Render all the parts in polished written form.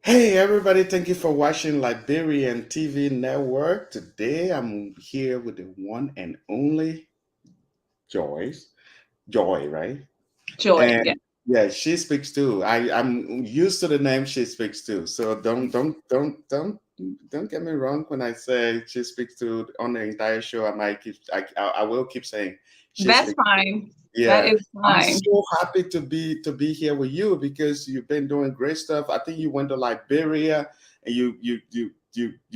Hey everybody, thank you for watching Liberian TV Network. Today I'm here with the one and only Joyce. Joy, right? Joy. And Yeah. yeah, she speaks too. I'm used to the name she speaks too. So don't get me wrong when I say she speaks to on the entire show. I will keep saying she That's speaks. fine. That Yeah, is I'm fine. so happy to be here with you because you've been doing great stuff. I think you went to Liberia and you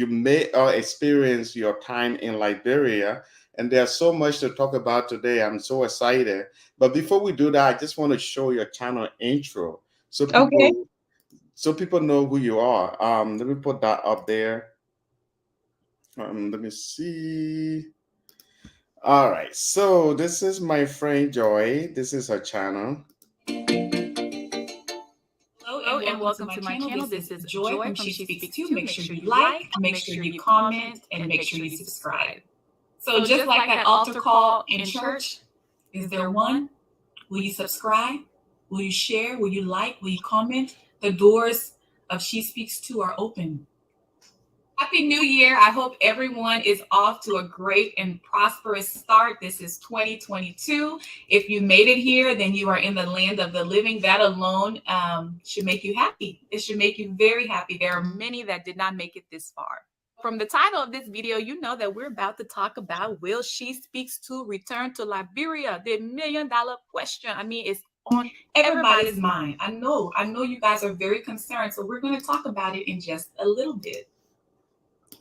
may experience your time in Liberia, and there's so much to talk about today. I'm so excited. But before we do that, I just want to show your channel intro so Okay. people know who you are. Let me put that up there. Let me see. All right, so this is my friend Joy. This is her channel. Hello and welcome to my channel. This is Joy from She Speaks Too. Make sure you like, make sure you comment, and make sure you subscribe. So just like that altar call in church, is there one? Will you subscribe? Will you share? Will you like? Will you comment? The doors of She Speaks Too are open. Happy New Year. I hope everyone is off to a great and prosperous start. This is 2022. If you made it here, then you are in the land of the living. That alone should make you happy. It should make you very happy. There are many that did not make it this far. From the title of this video, you know that we're about to talk about Will She Speaks To return to Liberia? The $1 million question. I mean, it's on everybody's mind. I know you guys are very concerned. So we're going to talk about it in just a little bit.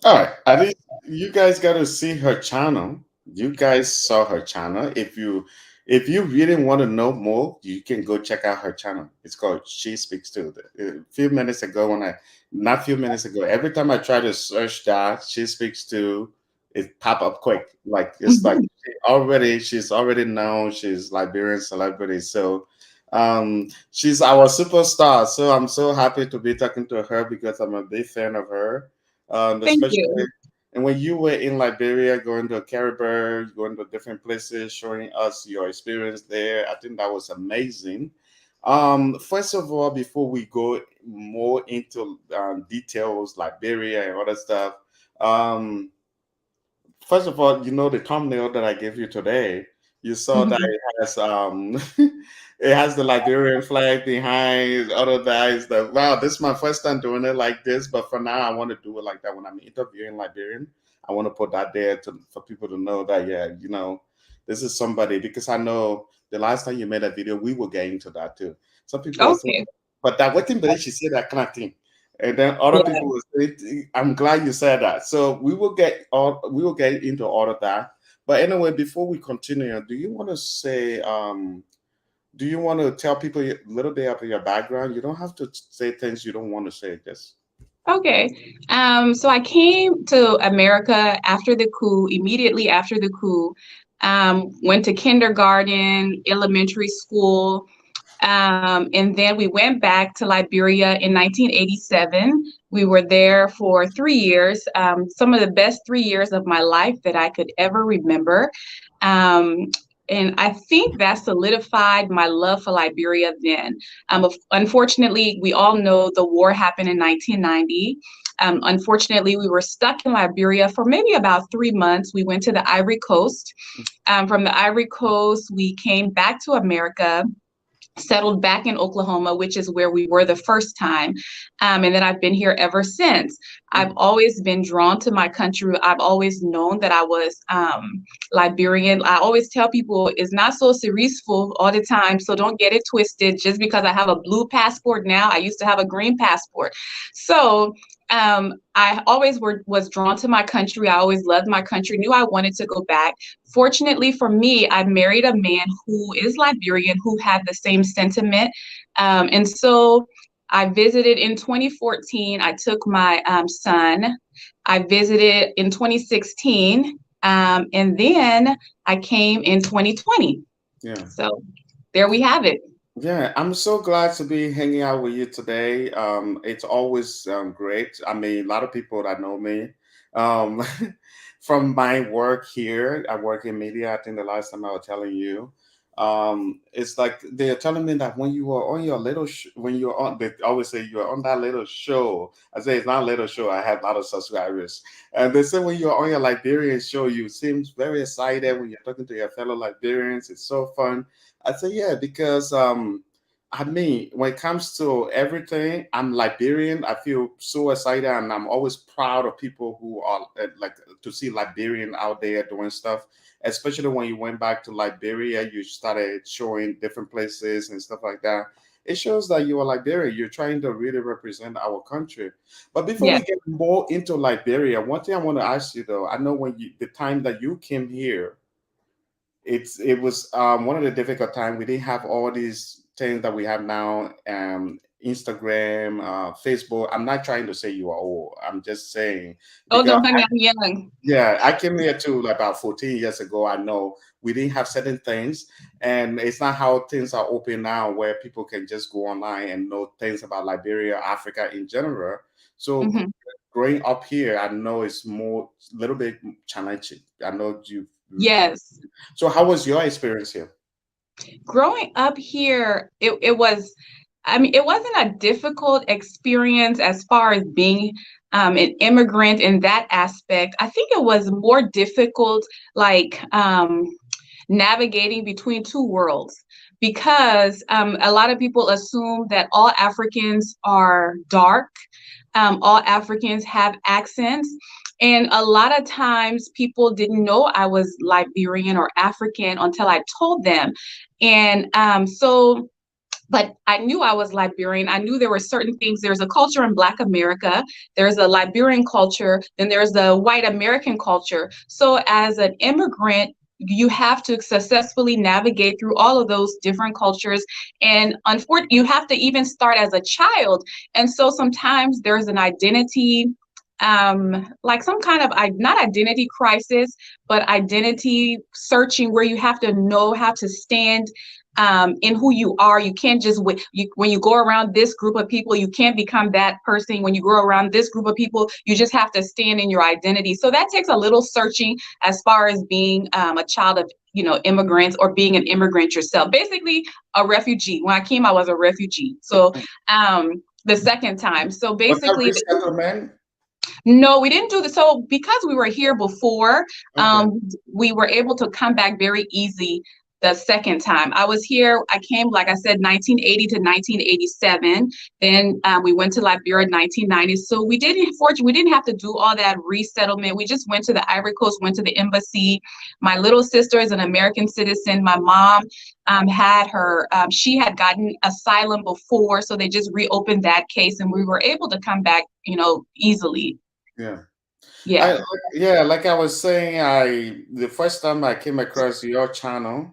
All right, at least you guys got to see her channel. You guys saw her channel. If you really want to know more, you can go check out her channel. It's called She Speaks To. A few minutes ago, not few minutes ago, every time I try to search that She Speaks To, it pop up quick. Like it's like Mhm. she's already known. She's Liberian celebrity, so she's our superstar. So I'm so happy to be talking to her because I'm a big fan of her, Thank especially. you. And when you were in Liberia, going to Caribou, going to different places, showing us your experience there, I think that was amazing. First of all, before we go more into details, Liberia and other stuff, um, first of all, the thumbnail that I gave you today, you saw that Mhm. it has it has the Liberian flag behind. Other guys that wow, this is my first time doing it like this, but for now I want to do it like that when I'm interviewing Liberian. I want to put that there for people to know that yeah, this is somebody because I know the last time you made a video, we will get into that too. Some people are saying, Okay. but that what thing, but she said that kind of thing. And then other Yeah. people will say, "I'm glad you said that." So we will get into all of that. But anyway, before we continue, do you want to say, do you want to tell people a little bit of your background? You don't have to say things you don't want to say. Just Okay. So I came to America after the coup, immediately after the coup. Went to kindergarten, elementary school, and then we went back to Liberia in 1987. We were there for 3 years, some of the best 3 years of my life that I could ever remember. Um, and I think that solidified my love for Liberia then. Unfortunately, we all know the war happened in 1990. Unfortunately, we were stuck in Liberia for maybe about 3 months. We went to the Ivory Coast. From the Ivory Coast, we came back to America, settled back in Oklahoma, which is where we were the first time. And then I've been here ever since. I've always been drawn to my country. I've always known that I was Liberian. I always tell people it's not so seriously all the time. So don't get it twisted. Just because I have a blue passport now, I used to have a green passport. So I always was drawn to my country. I always loved my country, knew I wanted to go back. Fortunately for me, I married a man who is Liberian, who had the same sentiment. And so I visited in 2014. I took my son. I visited in 2016. And then I came in 2020. yeah. So there we have it. Yeah, I'm so glad to be hanging out with you today. It's always great. I mean, a lot of people that know me um, from my work here. I work in media. I think the last time I was telling you. It's like they're telling me that when you were on your little when you're on, they always say you're on that little show. I say it's not a little show. I have a lot of subscribers, and they say when you're on your Liberian show, you seem very excited when you're talking to your fellow Liberians. It's so fun. I say yeah, because I mean, when it comes to everything, I'm Liberian. I feel so excited, and I'm always proud of people who are like to see Liberian out there doing stuff. Especially when you went back to Liberia, you started showing different places and stuff like that. It shows that you are Liberian. You're trying to really represent our country. But before Yeah. we get more into Liberia, one thing I want to ask you though, I know when you the time that you came here, it was one of the difficult times. We didn't have all these things that we have now, Instagram, Facebook. I'm not trying to say you are old. I'm just saying Oh because no, honey, I'm young. yeah, I came here too like about 14 years ago. I know we didn't have certain things, and it's not how things are open now, where people can just go online and know things about Liberia, Africa in general. So Mhm. growing up here, I know it's more a little bit challenging. I know you. Yes. So how was your experience here? Growing up here, it was, I mean, it wasn't a difficult experience as far as being an immigrant in that aspect. I think it was more difficult, like navigating between two worlds, because a lot of people assume that all Africans are dark, all Africans have accents. And a lot of times people didn't know I was Liberian or African until I told them. And but I knew I was Liberian. I knew there were certain things. There's a culture in Black America, there's a Liberian culture, then there's the white American culture. So as an immigrant, you have to successfully navigate through all of those different cultures. And unfortunately, you have to even start as a child. And so sometimes there's an identity, like some kind of not identity crisis, but identity searching, where you have to know how to stand in who you are. You can't just when you go around this group of people, you can't become that person. When you go around this group of people, you just have to stand in your identity. So that takes a little searching as far as being a child of immigrants, or being an immigrant yourself. Basically, a refugee. When I came, I was a refugee. So the second time. So Was that basically, resettlement? no, we didn't do this. So because we were here before, Okay. we were able to come back very easy the second time. I was here, I came, like I said, 1980 to 1987. Then we went to Liberia in 1990. So we didn't have to do all that resettlement. We just went to the Ivory Coast, went to the embassy. My little sister is an American citizen. My mom had her, she had gotten asylum before, so they just reopened that case, and we were able to come back, easily. Yeah. Yeah. I yeah, like I was saying, I the first time I came across your channel,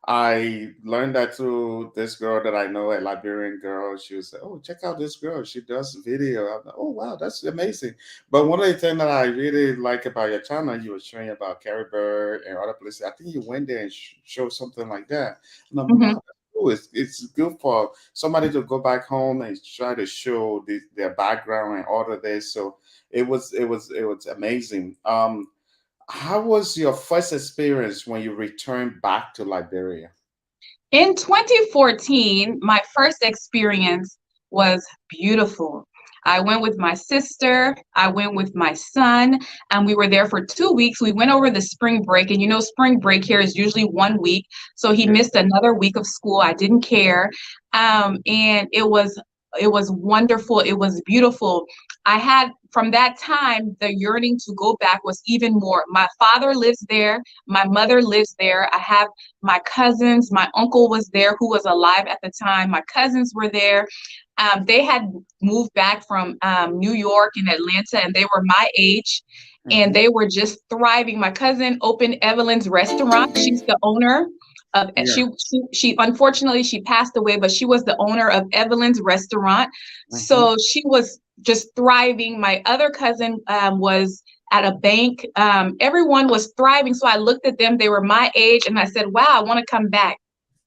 I learned that through this girl that I know, a Liberian girl. She was like, "Oh, check out this girl. She does video." I'm like, "Oh, wow, that's amazing." But one of the things that I really like about your channel, you were showing about Caribou and other places. I think you went there and showed something like that. And I'm like, Hmm. wow, that's cool. It's good for somebody to go back home and try to show their background and all of this. So it was amazing. How was your first experience when you returned back to Liberia? In 2014, my first experience was beautiful. I went with my sister, I went with my son, and we were there for 2 weeks. We went over the spring break, and spring break here is usually 1 week. So he Yeah, missed another week of school. I didn't care. And it was wonderful. It was beautiful. I had, from that time, the yearning to go back was even more. My father lives there. My mother lives there. I have my cousins. My uncle was there, who was alive at the time. My cousins were there. They had moved back from New York and Atlanta, and they were my age, and hmm, they were just thriving. My cousin opened Evelyn's restaurant. She's the owner of, yeah, she unfortunately she passed away, but she was the owner of Evelyn's restaurant. hmm, So she was just thriving. My other cousin was at a bank. Everyone was thriving. So I looked at them. They were my age, and I said, wow, I want to come back.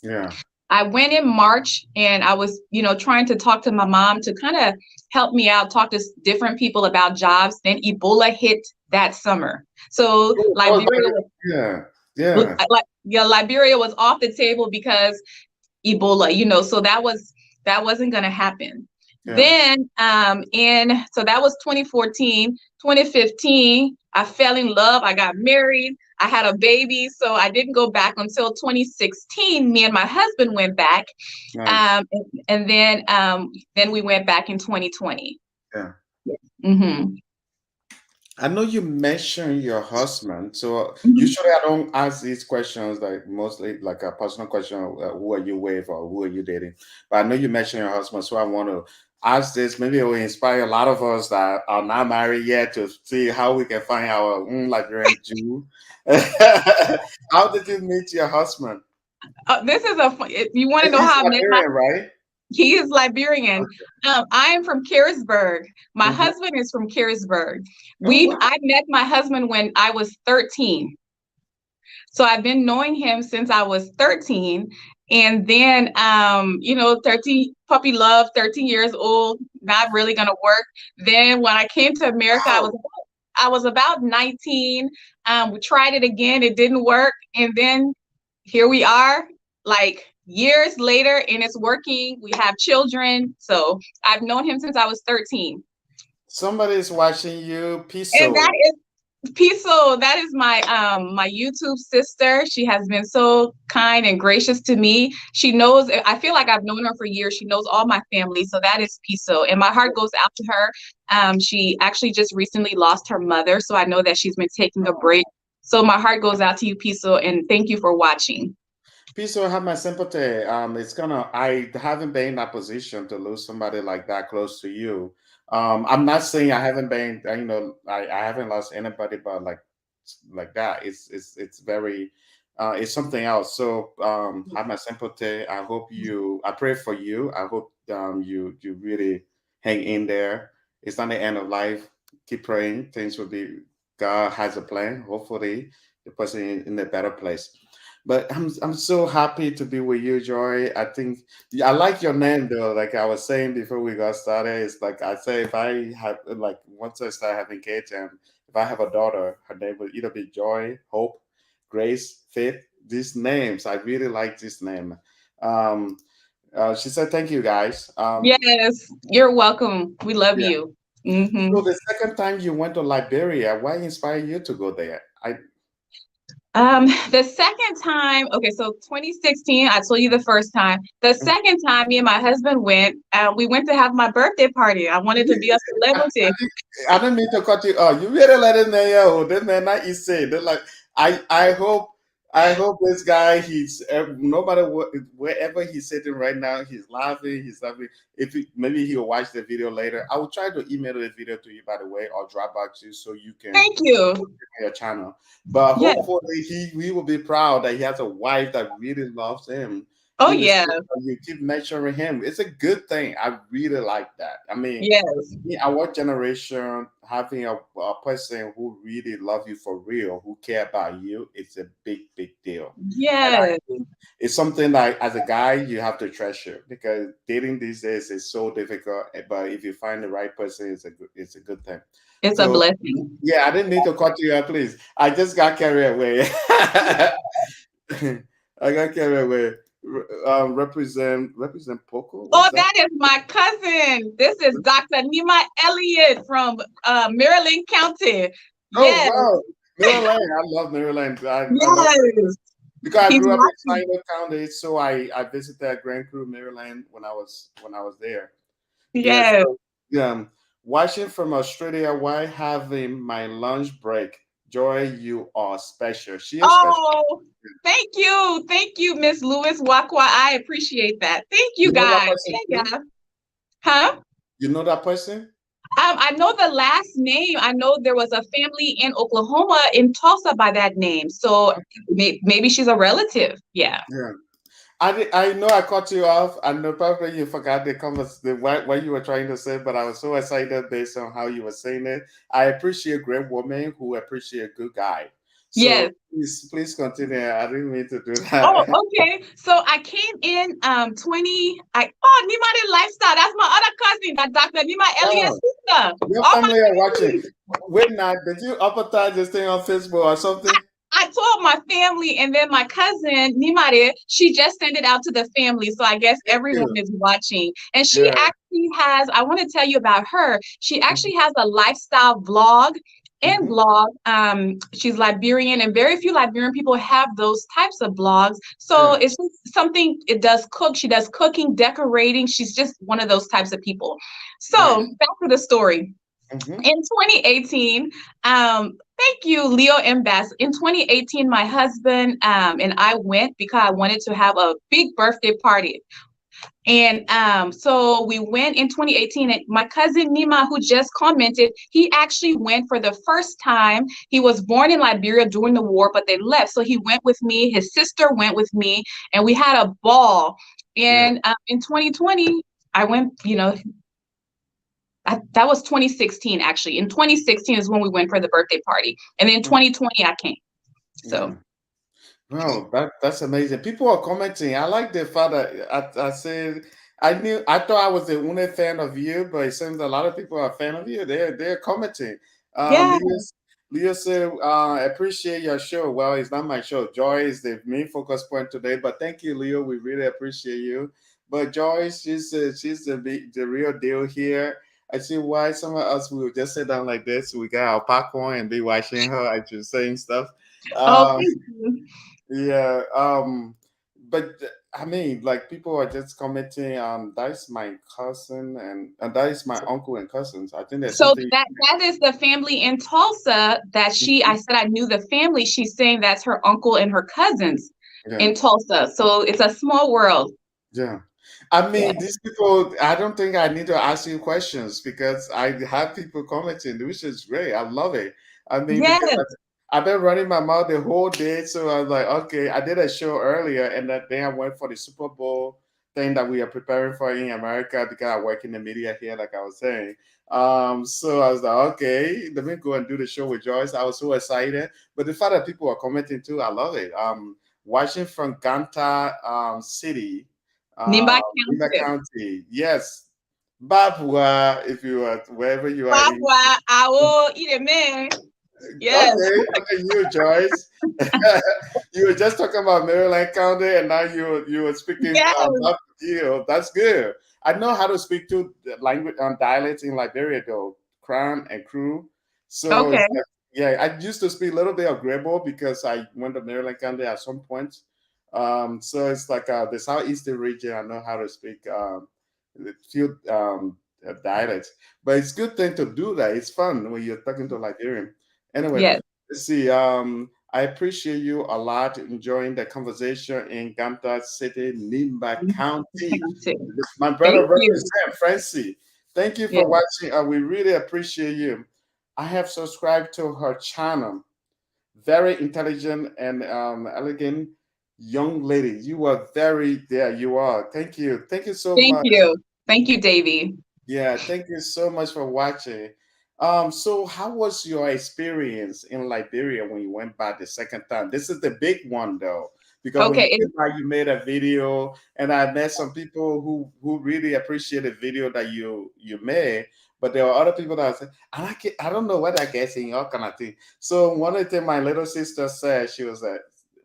yeah, I went in March, and I was, trying to talk to my mom to kind of help me out, talk to different people about jobs. Then Ebola hit that summer. So oh, Liberia, yeah, yeah, Yeah, Liberia was off the table because Ebola, so that wasn't gonna happen. Yeah. Then so that was 2014. 2015, I fell in love, I got married, I had a baby, so I didn't go back until 2016. Me and my husband went back. Nice. And then we went back in 2020. Yeah. Mm-hmm. I know you mentioned your husband, so Mm-hmm. usually I don't ask these questions like mostly like a personal question, who are you with or who are you dating? But I know you mentioned your husband, so I want to ask this. Maybe it will inspire a lot of us that are not married yet to see how we can find our Liberian Jew. How did you meet your husband? This is if you want to know He's how I met my Liberian, right? he is Liberian. I am from Carisburg. My Mhm. husband is from Carisburg. Oh wow. I met my husband when I was 13. So I've been knowing him since I was 13. And then 13 puppy love, 13 years old, not really gonna work. Then when I came to America, Wow. I was about 19. We tried it again, it didn't work. And then here we are, like years later, and it's working. We have children. So I've known him since I was 13. Somebody is watching you. And that Piso. is Piso, that is my YouTube sister. She has been so kind and gracious to me. She knows, I feel like I've known her for years. She knows all my family. So that is Piso. And my heart goes out to her. She actually just recently lost her mother. So I know that she's been taking a break. So my heart goes out to you, Piso, and thank you for watching. Peace will have my sympathy. It's gonna. I haven't been in that position to lose somebody like that close to you. I'm not saying I haven't been. I haven't lost anybody, but like that, it's very, it's something else. So have my sympathy. I hope you. I pray for you. I hope you really hang in there. It's not the end of life. Keep praying. Things will be. God has a plan. Hopefully, the person in a better place. But I'm so happy to be with you, Joy. I think, yeah, I like your name though. Like I was saying before we got started, it's like I say if I have like once I start having kids and if I have a daughter, her name will either be Joy, Hope, Grace, Faith. These names, I really like this name. Um, she said, "Thank you, guys." Yes, you're welcome. We love Yeah. you. Hmm. So the second time you went to Liberia, why inspired you to go there? The second time, okay, so 2016, I told you the first time. The second time, me and my husband went, we went to have my birthday party. I wanted to be a celebrity. I don't mean to cut you off. You better let him know, yo. This man not eat say. They're like, I hope this guy. He's no matter what, wherever he's sitting right now, he's laughing. He's laughing. Maybe he'll watch the video later. I will try to email the video to you, by the way, or Dropbox you so you can Thank you. your channel. But Yeah. hopefully he will be proud that he has a wife that really loves him. Oh, In the yeah. sense that you keep mentoring him. It's a good thing. I really like that. I mean, Yes. our generation having a person who really love you for real, who care about you, it's a big deal. And I Yes. think it's something that as a guy you have to treasure because dating these days is so difficult. But if you find the right person, it's a good thing. It's a So blessing. yeah, I didn't need to cut you out, please. I just got carried away. I got carried away. Represent Poco. Oh, What's that? that is my cousin. This is Dr. Nima Elliott from Maryland County. Oh Yes. wow, Maryland. I love Maryland. I love Yes. because I He's grew up in watching. China County, so I visited Grand Crew, Maryland when I was there. Yeah, Yes. so watching from Australia while having my lunch break. Joy, you are special. She is special. Oh, thank you, Miss Lewis Wakwa. I appreciate that. Thank you, You know that guys. person Yeah, too? yeah. Huh? You know that person? I know the last name. I know there was a family in Oklahoma in Tulsa by that name. So maybe she's a relative. Yeah. Yeah. I know I cut you off. I know probably you forgot what you were trying to say, but I was so excited based on how you were saying it. I appreciate great women who appreciate a good guy. So Yes. please continue. I didn't mean to do Oh, that. okay. So I came in 20 Nima the Lifestyle. That's my other cousin, that Dr. Nima Elliott's Oh, sister. your Oh my family are watching. goodness. Wait now, did you advertise this thing on Facebook or something? I I told my family, and then my cousin Nimare, she just sent it out to the family. So I guess Thank everyone you. is watching. And she Yeah. actually has, I want to tell you about her. She Mhm. actually has a lifestyle vlog and Mhm. blog. She's Liberian, and very few Liberian people have those types of blogs. So Yeah. it's just something it does cook. She does cooking, decorating. She's just one of those types of people. So Nice. back to the story. Mhm. In 2018, thank you, Leo and Bass. In 2018, my husband and I went because I wanted to have a big birthday party. And so we went in 2018. And my cousin Nima, who just commented, he actually went for the first time. He was born in Liberia during the war, but they left. So he went with me. His sister went with me, and we had a ball. Yeah. And in 2020, I went, that was 2016 actually. In 2016 is when we went for the birthday party, and then in Mm. 2020 I came. Yeah. So Wow, that's amazing. People are commenting. I like the fact that I said I thought I was the only fan of you, but it seems a lot of people are a fan of you. They're commenting. yeah, Leo said, appreciate your show. Well, it's not my show. Joy is the main focus point today, but thank you, Leo. We really appreciate you. But Joy, she's the real deal here. I see why some of us will just sit down like this. We got our popcorn and be watching her as she's saying stuff. oh Um, thank you. yeah, but I mean, like people are just commenting. That is my cousin and that is my uncle and cousins. I think there's So something. that is the family in Tulsa that I said I knew the family. She's saying that's her uncle and her cousins Yeah, in Tulsa. So it's a small world. yeah. I Yeah. mean, these people. I don't think I need to ask you questions because I have people commenting, which is great. I love it. I mean, because Yes. I've been running my mouth the whole day, so I was like, okay, I did a show earlier, and then I went for the Super Bowl thing that we are preparing for in America because I work in the media here, like I was saying. So I was like, okay, let me go and do the show with Joyce. I was so excited, but the fact that people are commenting too, I love it. Watching from Ganta City, Nimba River County. County, yes. Babwa, if you are wherever you are in. Papa, I will eat a man. Yes. Okay, look at you, Joyce. You were just talking about Maryland County, and now you were speaking Yes. about you. That's good. I know how to speak two language dialects in Liberia, though, Crown and Crew. So Okay. yeah, I used to speak a little bit of Grebo because I went to Maryland County at some point. So it's like the southeastern region. I know how to speak the few dialects, but it's a good thing to do that. It's fun when you're talking to Liberian. Anyway, Yes. let's see. I appreciate you a lot enjoying the conversation in Ganta City, Nimba County. County. My brother Thank you. represent Francie. Thank you Yeah. for watching. We really appreciate you. I have subscribed to her channel. Very intelligent and elegant young lady. You are very there. You are. Thank you. Thank you so Thank much. you. Thank you, Davy. Yeah, thank you so much for watching. So how was your experience in Liberia when you went back the second time? This is the big one though, because when you Okay. came back, you made a video, and I met some people who really appreciate the video that you made. But there are other people that said, I like it. I don't know what I guess in your kind of thing. So one of the things my little sister said, she was like,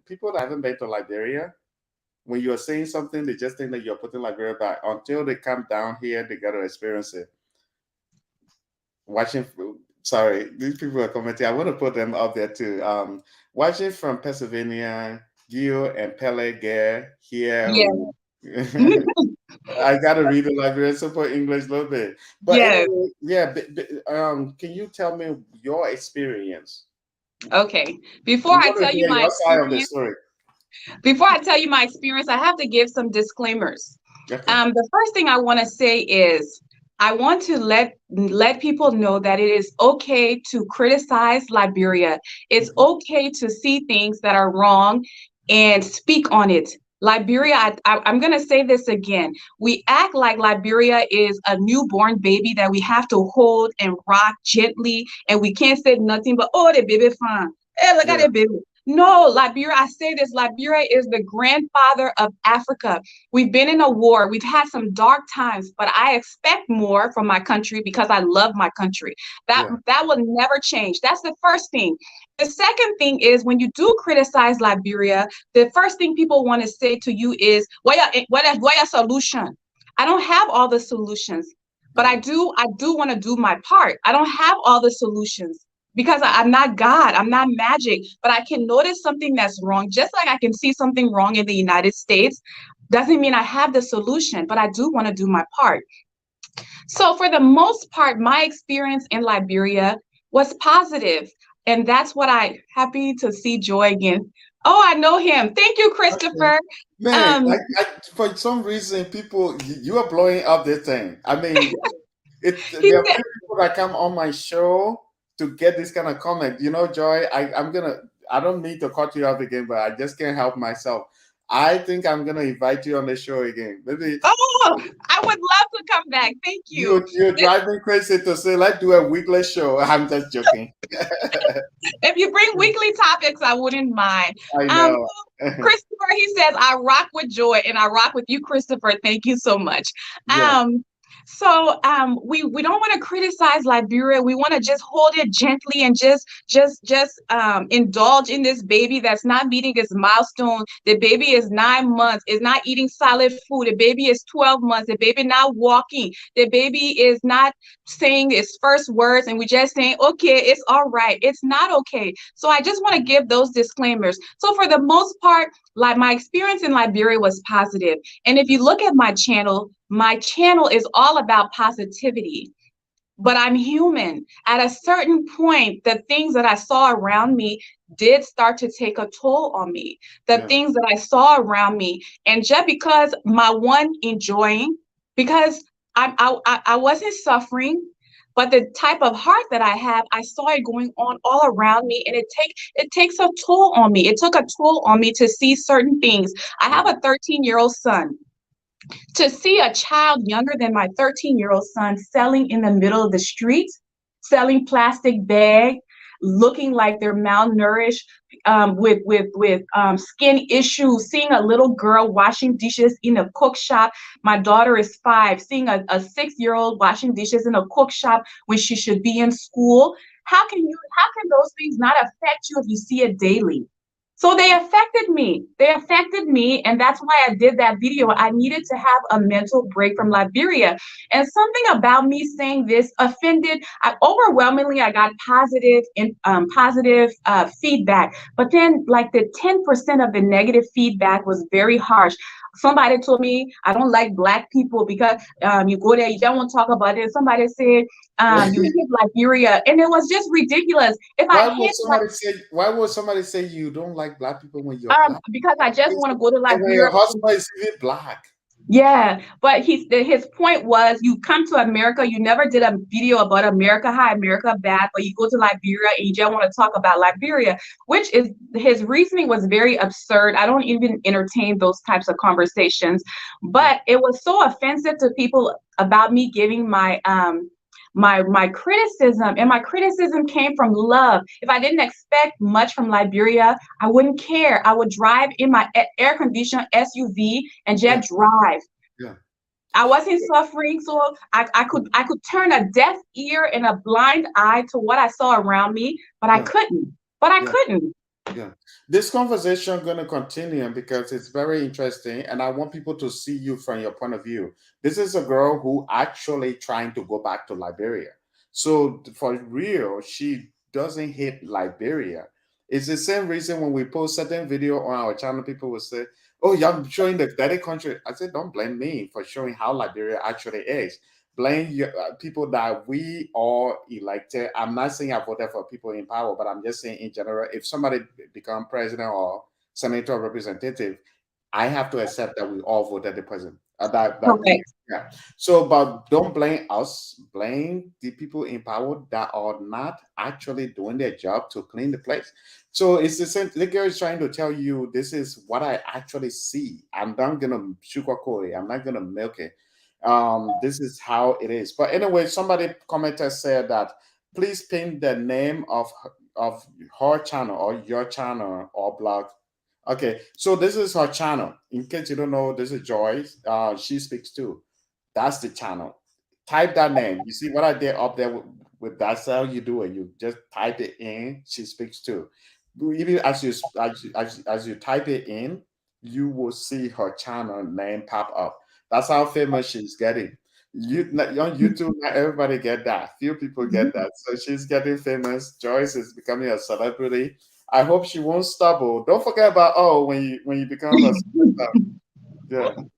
people that haven't been to Liberia, when you're saying something, they just think that you're putting Liberia back. Until they come down here, they got to experience it. Watching, sorry, these people are commenting. I want to put them up there too. Watching from Pennsylvania, Gil and Pele Gare here. Yeah. I got to read the Liberian simple English a little bit. But Yes. anyway, yeah, can you tell me your experience? Okay. We want to hear your side of the story. Before I tell you my experience, I have to give some disclaimers. Okay. The first thing I want to say is I want to let people know that it is okay to criticize Liberia. It's Mhm. okay to see things that are wrong and speak on it. Liberia, I'm going to say this again. We act like Liberia is a newborn baby that we have to hold and rock gently, and we can't say nothing but, oh, the baby fine. Hey, look at Yeah. the baby. No, Liberia, I say this, Liberia is the grandfather of Africa. We've been in a war. We've had some dark times, but I expect more from my country because I love my country. Yeah. That will never change. That's the first thing. The second thing is when you do criticize Liberia, the first thing people want to say to you is, what a solution? I don't have all the solutions, but Yeah. I do want to do my part. I don't have all the solutions because I'm not God, I'm not magic, but I can notice something that's wrong, just like I can see something wrong in the United States. Doesn't mean I have the solution, but I do want to do my part. So, for the most part, my experience in Liberia was positive, and that's what I happy to see Joy again. Oh, I know him. Thank you, Okay. Christopher. Man, Um, for some reason, people, you are blowing up this thing. I mean, he there are said, few people that come on my show to get this kind of comment. You know, Joy, I don't mean to cut you off again, but I just can't help myself. I think I'm gonna invite you on the show again. Maybe "Oh, I would love to come back. Thank you." you're driving crazy to say let's do a weekly show. I'm just joking. If you bring weekly topics, I wouldn't mind. I Um, know. Christopher, he says, I rock with Joy, and I rock with you, Christopher. Thank you so much. Yeah, We don't want to criticize Liberia. We want to just hold it gently and indulge in this baby that's not meeting its milestone. The baby is 9 months, is not eating solid food. The baby is 12 months. The baby not walking. The baby is not saying its first words, and we just saying, okay, it's all right. It's not okay. So I just want to give those disclaimers. So for the most part, like my experience in Liberia was positive. And if you look at my channel is all about positivity. But I'm human. At a certain point, the things that I saw around me did start to take a toll on me. The yeah, things that I saw around me, and just because my one enjoying, because I wasn't suffering, but the type of heart that I have, I saw it going on all around me, and it takes a toll on me. It took a toll on me to see certain things. I have yeah, a 13-year-old son. To see a child younger than my 13-year-old son selling in the middle of the street, selling plastic bags, looking like they're malnourished, with skin issues, seeing a little girl washing dishes in a cook shop. My daughter is 5, seeing a 6-year-old washing dishes in a cook shop when she should be in school. How can those things not affect you if you see it daily? So they affected me. They affected me. And that's why I did that video. I needed to have a mental break from Liberia. And something about me saying this offended, overwhelmingly, I got positive feedback. But then like the 10% of the negative feedback was very harsh. Somebody told me I don't like Black people because you go there, you don't want to talk about it. Somebody said yeah. you hate Liberia. And it was just ridiculous. If I hate Why would somebody say you don't like black people when you're black? because I just want to go to And when your Liberia. husband is even black. Yeah, but his point was, you come to America, you never did a video about America, hi America bad, but you go to Liberia and you just want to talk about Liberia, which is his reasoning was very absurd. I don't even entertain those types of conversations, Yeah, but it was so offensive to people about me giving my criticism, and my criticism came from love. If I didn't expect much from Liberia, I wouldn't care. I would drive in my air conditioned SUV and yeah, just drive. yeah, I wasn't suffering, so I could turn a deaf ear and a blind eye to what I saw around me, but I yeah, couldn't. But I yeah. couldn't. Yeah, this conversation going to continue because it's very interesting, and I want people to see you from your point of view. This is a girl who actually trying to go back to Liberia. So for real, she doesn't hate Liberia. It's the same reason when we post certain video on our channel, people will say, "Oh, you're showing the dirty country." I said, "Don't blame me for showing how Liberia actually is. Blame people that we all elected." I'm not saying I voted for people in power, but I'm just saying in general, if somebody become president or senator or representative, I have to accept that we all voted the president. Correct. Yeah. So, but don't blame us. Blame the people in power that are not actually doing their job to clean the place. So it's the same. The girl is trying to tell you this is what I actually see. I'm not gonna sugarcoat it. I'm not gonna milk it. This is how it is. But anyway, somebody commented said that please pin the name of of her channel or your channel or blog. Okay, so this is her channel. In case you don't know, this is Joyce. She speaks too. That's the channel. Type that name. You see what I did up there with that's how you do it. You just type it in. She speaks too. Even as you type it in, you will see her channel name pop up. That's how famous she's getting. On YouTube, not everybody get that. Few people get that. So she's getting famous. Joyce is becoming a celebrity. I hope she won't stumble. Don't forget about when you become a superstar.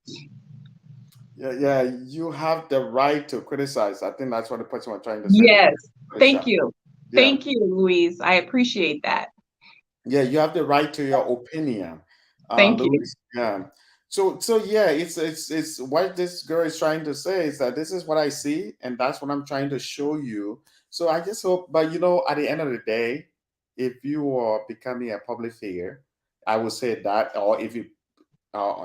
Yeah, yeah. You have the right to criticize. I think that's what the person was trying to say. Yes. Yeah, Thank you. yeah, Thank you, Louise. I appreciate that. yeah. You have the right to your opinion, Thank you. Louis. Yeah. So yeah, it's what this girl is trying to say is that this is what I see, and that's what I'm trying to show you. So I just hope, but at the end of the day, if you are becoming a public figure, I would say that, or if you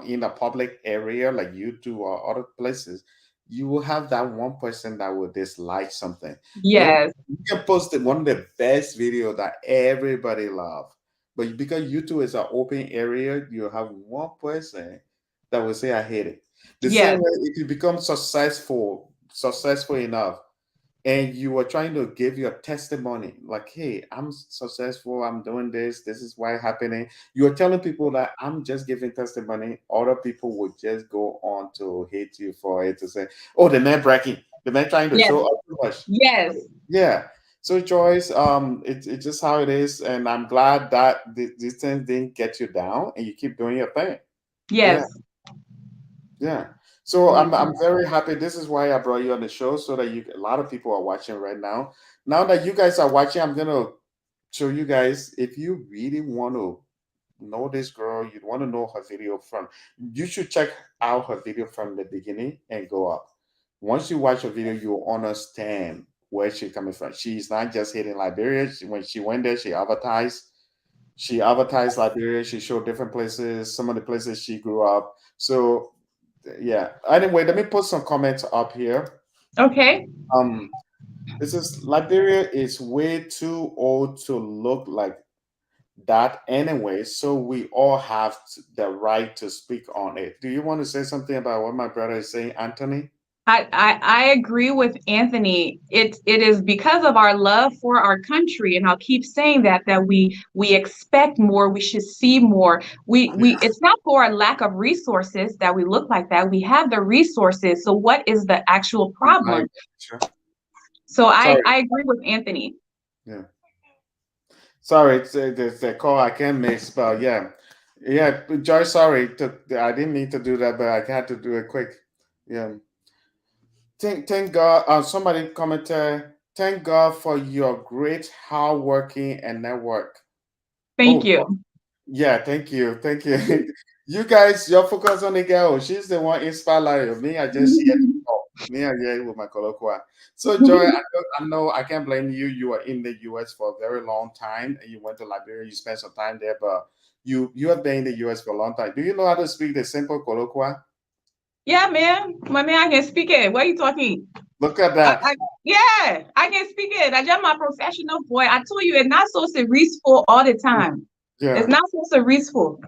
in a public area like YouTube or other places, you will have that one person that will dislike something. Then Yes. you can post one of the best video that everybody love, but because YouTube is an open area, you have one person that will say I hate it. The same Yes. way, if you become successful enough, and you are trying to give your testimony like, hey, I'm successful, I'm doing this is why happening. You're telling people that I'm just giving testimony. Other people would just go on to hate you for it, to say, oh, the man bragging, the man trying to Yes. show up too much. Yes. Yeah. So Joyce, it's just how it is, and I'm glad that these things didn't get you down and you keep doing your thing. Yeah. Yes. Yeah. So Yes. I'm very happy. This is why I brought you on the show, so that a lot of people are watching right now. Now that you guys are watching, I'm gonna show you guys, if you really want to know this girl, you want to know her video from, you should check out her video from the beginning and go up. Once you watch her video, you'll understand where she's coming from. She's not just hitting Liberia. When she went there, she advertised. She advertised Liberia. She showed different places, some of the places she grew up. So yeah. Anyway, let me put some comments up here. Okay. Um, this is Liberia is way too old to look like that anyway, so we all have the right to speak on it. Do you want to say something about what my brother is saying, Anthony? I agree with Anthony. It is because of our love for our country, and I'll keep saying that we expect more, we should see more. We it's not for a lack of resources that we look like that. We have the resources. So what is the actual I problem? sure. So Sorry. I agree with Anthony. Yeah. Sorry, it's a call I can't miss, but yeah. Yeah, Joy, sorry. I didn't mean to do that, but I had to do it quick. Yeah. Thank God. Somebody commented, thank God for your great hardworking and network. Thank Oh, you. yeah, thank you. Thank you. You guys, your focus on the girl. She's the one inspired me. I just here to talk. Me, I here with my colloquy. So, Joy, I know I can't blame you. You were in the US for a very long time and you went to Liberia. You spent some time there, but you have been in the US for a long time. Do you know how to speak the simple colloquy? Yeah, man. My man, I can speak it. What are you talking? Look at I, that. I, yeah, I can speak it. I just my professional boy. I told you it's not so reachful all the time. It's Yeah. not so reachful.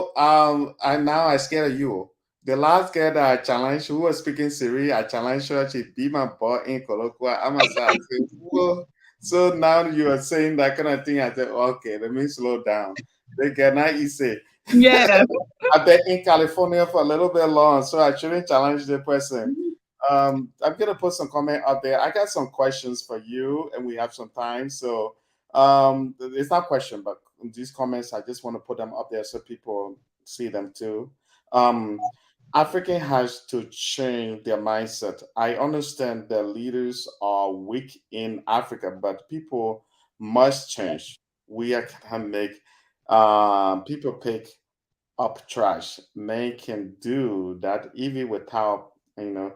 I scared of you. The last girl that I challenged, who was speaking Siri, I challenged her. She beat my butt in colloquia. I must say, I said, whoa. So now you are saying that kind of thing. I said, okay, let me slow down. They get not easy. Yeah. I've been in California for a little bit long, so I shouldn't challenge the person. I'm gonna put some comment up there. I got some questions for you, and we have some time. So it's not question, but these comments, I just want to put them up there so people see them too. Um, African has to change their mindset. I understand the leaders are weak in Africa, but people must change. We are can make people pick up trash. Men can do that even without, you know.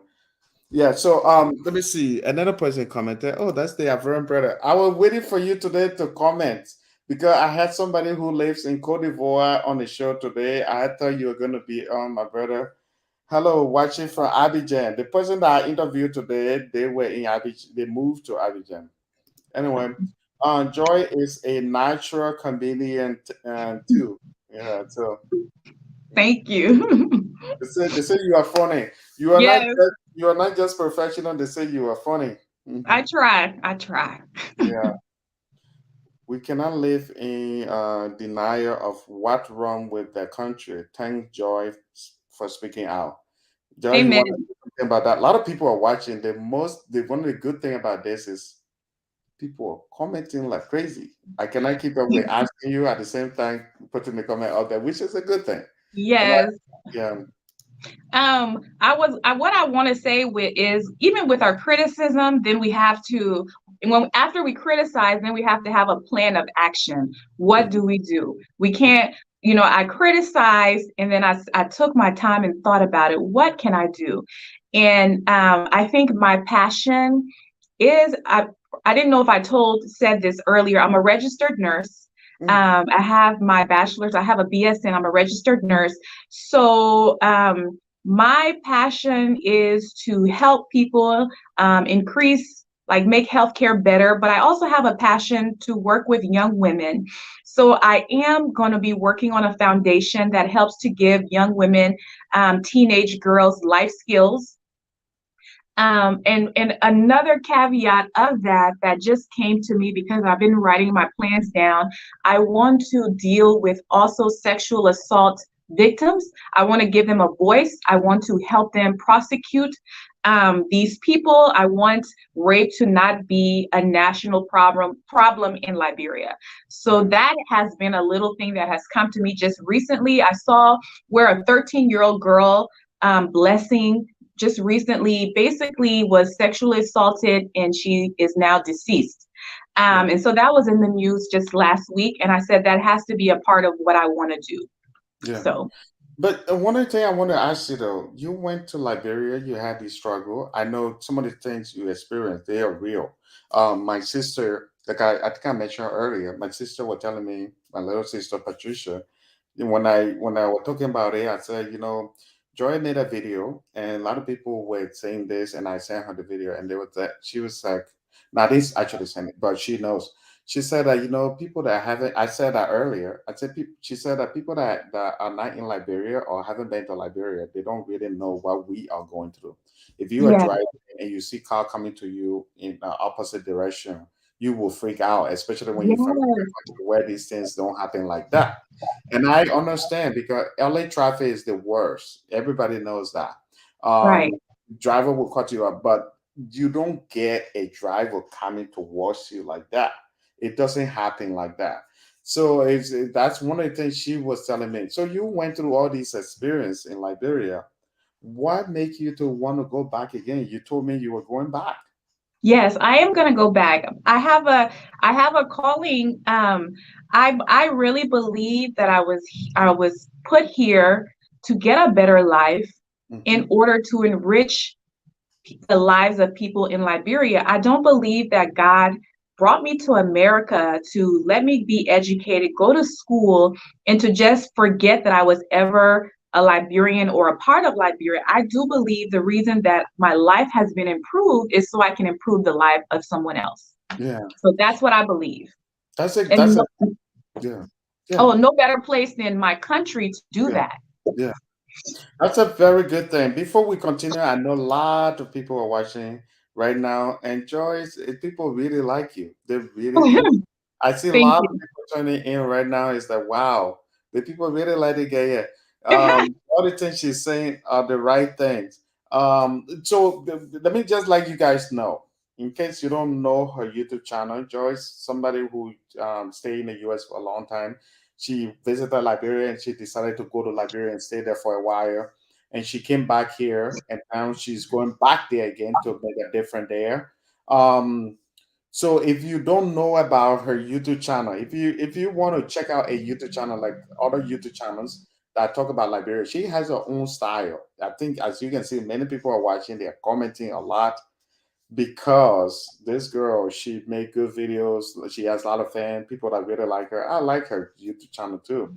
Yeah, so let me see. Another person commented, oh, that's the Avram brother. I was waiting for you today to comment because I had somebody who lives in Cote d'Ivoire on the show today. I thought you were gonna be on, my brother. Hello, watching from Abidjan. The person that I interviewed today, they were in Abidjan, they moved to Abidjan. Anyway, Joy is a natural comedian too. Yeah, so Thank you. they say you are funny. You are not Yes, just, you are not just professional. They say you are funny. I Mhm. try. I try. Yeah, we cannot live in denial of what wrong with the country. Thank Joy for speaking out. Joy, you want to Amen. say something about that? A lot of people are watching. The one of the good thing about this is people are commenting like crazy. I cannot keep up with asking you at the same time putting the comment out there, which is a good thing. And Yes. yeah, What I want to say with is even with our criticism, then we have to, when after we criticize, then we have to have a plan of action. What mhm, do we do? We can't, I criticized and then I took my time and thought about it. What can I do? And I think my passion is I didn't know if said this earlier. I'm a registered nurse. mm, I have my bachelor's. I have a BSN. I'm a registered nurse. So my passion is to help people increase, like make healthcare better. But I also have a passion to work with young women. So I am going to be working on a foundation that helps to give young women, teenage girls, life skills, and another caveat of that just came to me because I've been writing my plans down. I want to deal with also sexual assault victims. I want to give them a voice. I want to help them prosecute these people. I want rape to not be a national problem in Liberia. So yeah, that has been a little thing that has come to me just recently. I saw where a 13-year-old girl, Blessing, just recently basically was sexually assaulted and she is now deceased. yeah, And so that was in the news just last week. And I said that has to be a part of what I want to do. yeah. So, But one other thing I want to ask you though, you went to Liberia, you had this struggle. I know some of the things you experienced, they are real. My sister, like I think I mentioned earlier, my sister was telling me, my little sister Patricia, when I was talking about it, I said, Joy made a video, and a lot of people were saying this, and I sent her the video, and they were that she was like, now this actually sent it, but she knows. She said that people that haven't. I said that earlier. I said people. She said that people that are not in Liberia or haven't been to Liberia, they don't really know what we are going through. If you are yeah, driving and you see car coming to you in the opposite direction, you will freak out, especially when you're from yes, where these things don't happen like that. And I understand because LA traffic is the worst. Everybody knows that. right. Driver will cut you up, but you don't get a driver coming towards you like that. It doesn't happen like that. So that's one of the things she was telling me. So you went through all these experience in Liberia. What make you to want to go back again? You told me you were going back. Yes, I am going to go back. I have a calling. I really believe that I was put here to get a better life in Hmm. order to enrich the lives of people in Liberia. I don't believe that God brought me to America to let me be educated, go to school, and to just forget that I was ever a Liberian or a part of Liberia. I do believe the reason that my life has been improved is so I can improve the life of someone else. Yeah, So that's what I believe. that's a And that's a yeah, yeah, oh, no better place than my country to do yeah, that. yeah. That's a very good thing. Before we continue, I know a lot of people are watching right now, and Joyce, people really like you. They really do. I see a Thank lot of you. people turning in right now. It's like, wow, the people really like the guy. Yeah. All the things she's saying are the right things. Let me just let you guys know, in case you don't know her YouTube channel, Joyce, somebody who stayed in the US for a long time. She visited Liberia and she decided to go to Liberia and stay there for a while. And she came back here, and now she's going back there again to make a difference there. Um, so if you don't know about her YouTube channel, if you want to check out a YouTube channel like other YouTube channels that talk about Liberia, she has her own style. I think as you can see, many people are watching, they're commenting a lot because this girl, she make good videos. She has a lot of fans, people that really like her. I like her YouTube channel too.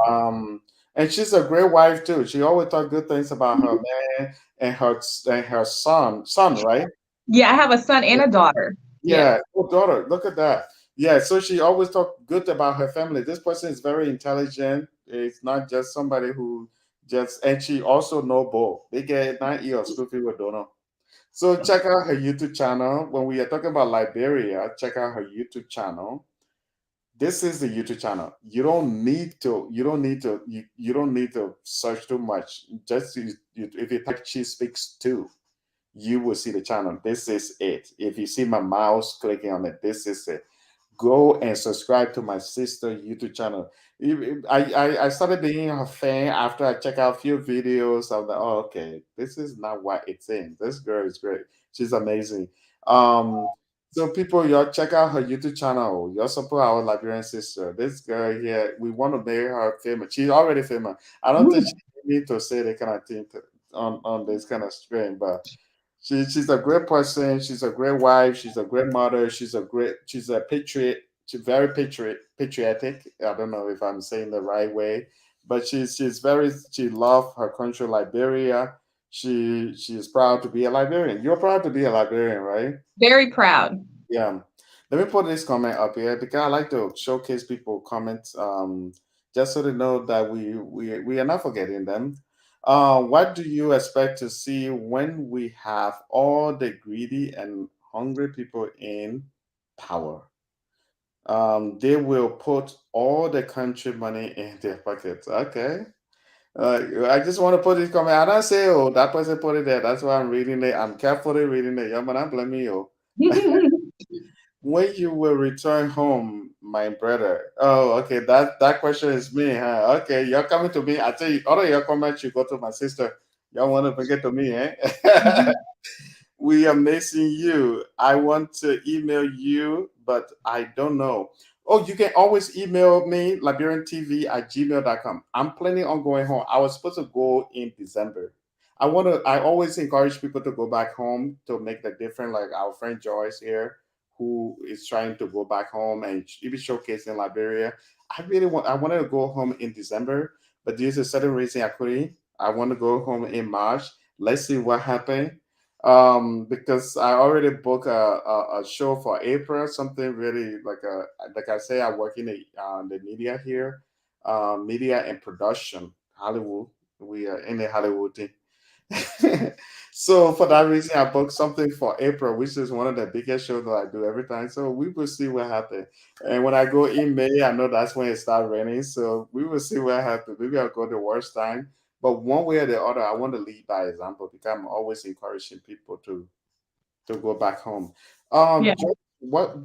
Um, and she's a great wife too. She always talk good things about her man and her son, right? Yeah, I have a son and a daughter. Yeah, oh daughter, look at that. Yeah, so she always talk good about her family. This person is very intelligent. It's not just somebody who just, and she also know both. They get 9 years of school fee with donor. So check out her YouTube channel. When we are talking about Liberia, check out her YouTube channel. This is the YouTube channel. You don't need to search too much. Just if you type she speaks too, you will see the channel. This is it. If you see my mouse clicking on it, this is it. Go and subscribe to my sister YouTube channel. I started being a fan after I check out a few videos. I'm like, oh, okay, this is not what it's in. This girl is great. She's amazing. Um, so people, y'all check out her YouTube channel. Y'all support our Liberian sister. This girl here, we want to make her famous. She's already famous. I don't think she need to say that kind of thing on this kind of stream, but she's a great person. She's a great wife. She's a great mother. She's a patriot. She's very patriotic. I don't know if I'm saying the right way, but she loves her country, Liberia. She's proud to be a Liberian. You're proud to be a Liberian, right? Very proud. Yeah. Let me put this comment up here because I like to showcase people comments, just so they know that we are not forgetting them. What do you expect to see when we have all the greedy and hungry people in power? They will put all the country money in their pockets. Okay. I just want to put this comment. I don't say, oh, that person put it there. That's why I'm reading it. I'm carefully reading it. Yeah, man, I'm blaming you. When you will return home, my brother? Oh, okay. That question is me, huh? Okay, you're coming to me. I tell you, all of your comments you go to my sister. Y'all want to bring it to me, eh? We are missing you. I want to email you, but I don't know. Oh, you can always email me, liberiantv@gmail.com. I'm planning on going home. I was supposed to go in December. I always encourage people to go back home to make the difference, like our friend Joyce here, who is trying to go back home and even showcase in Liberia. I wanted to go home in December, but due to certain reason I couldn't. I want to go home in March. Let's see what happened, because I already booked a show for April, something really like I say, I work in the media here, media and production, Hollywood. We are in the Hollywood thing. So for that reason, I booked something for April, which is one of the biggest shows that I do every time. So we will see what happens. And when I go in May, I know that's when it starts raining. So we will see what happens. Maybe I'll go the worst time. But one way or the other, I want to lead by example because I'm always encouraging people to go back home. Yeah. What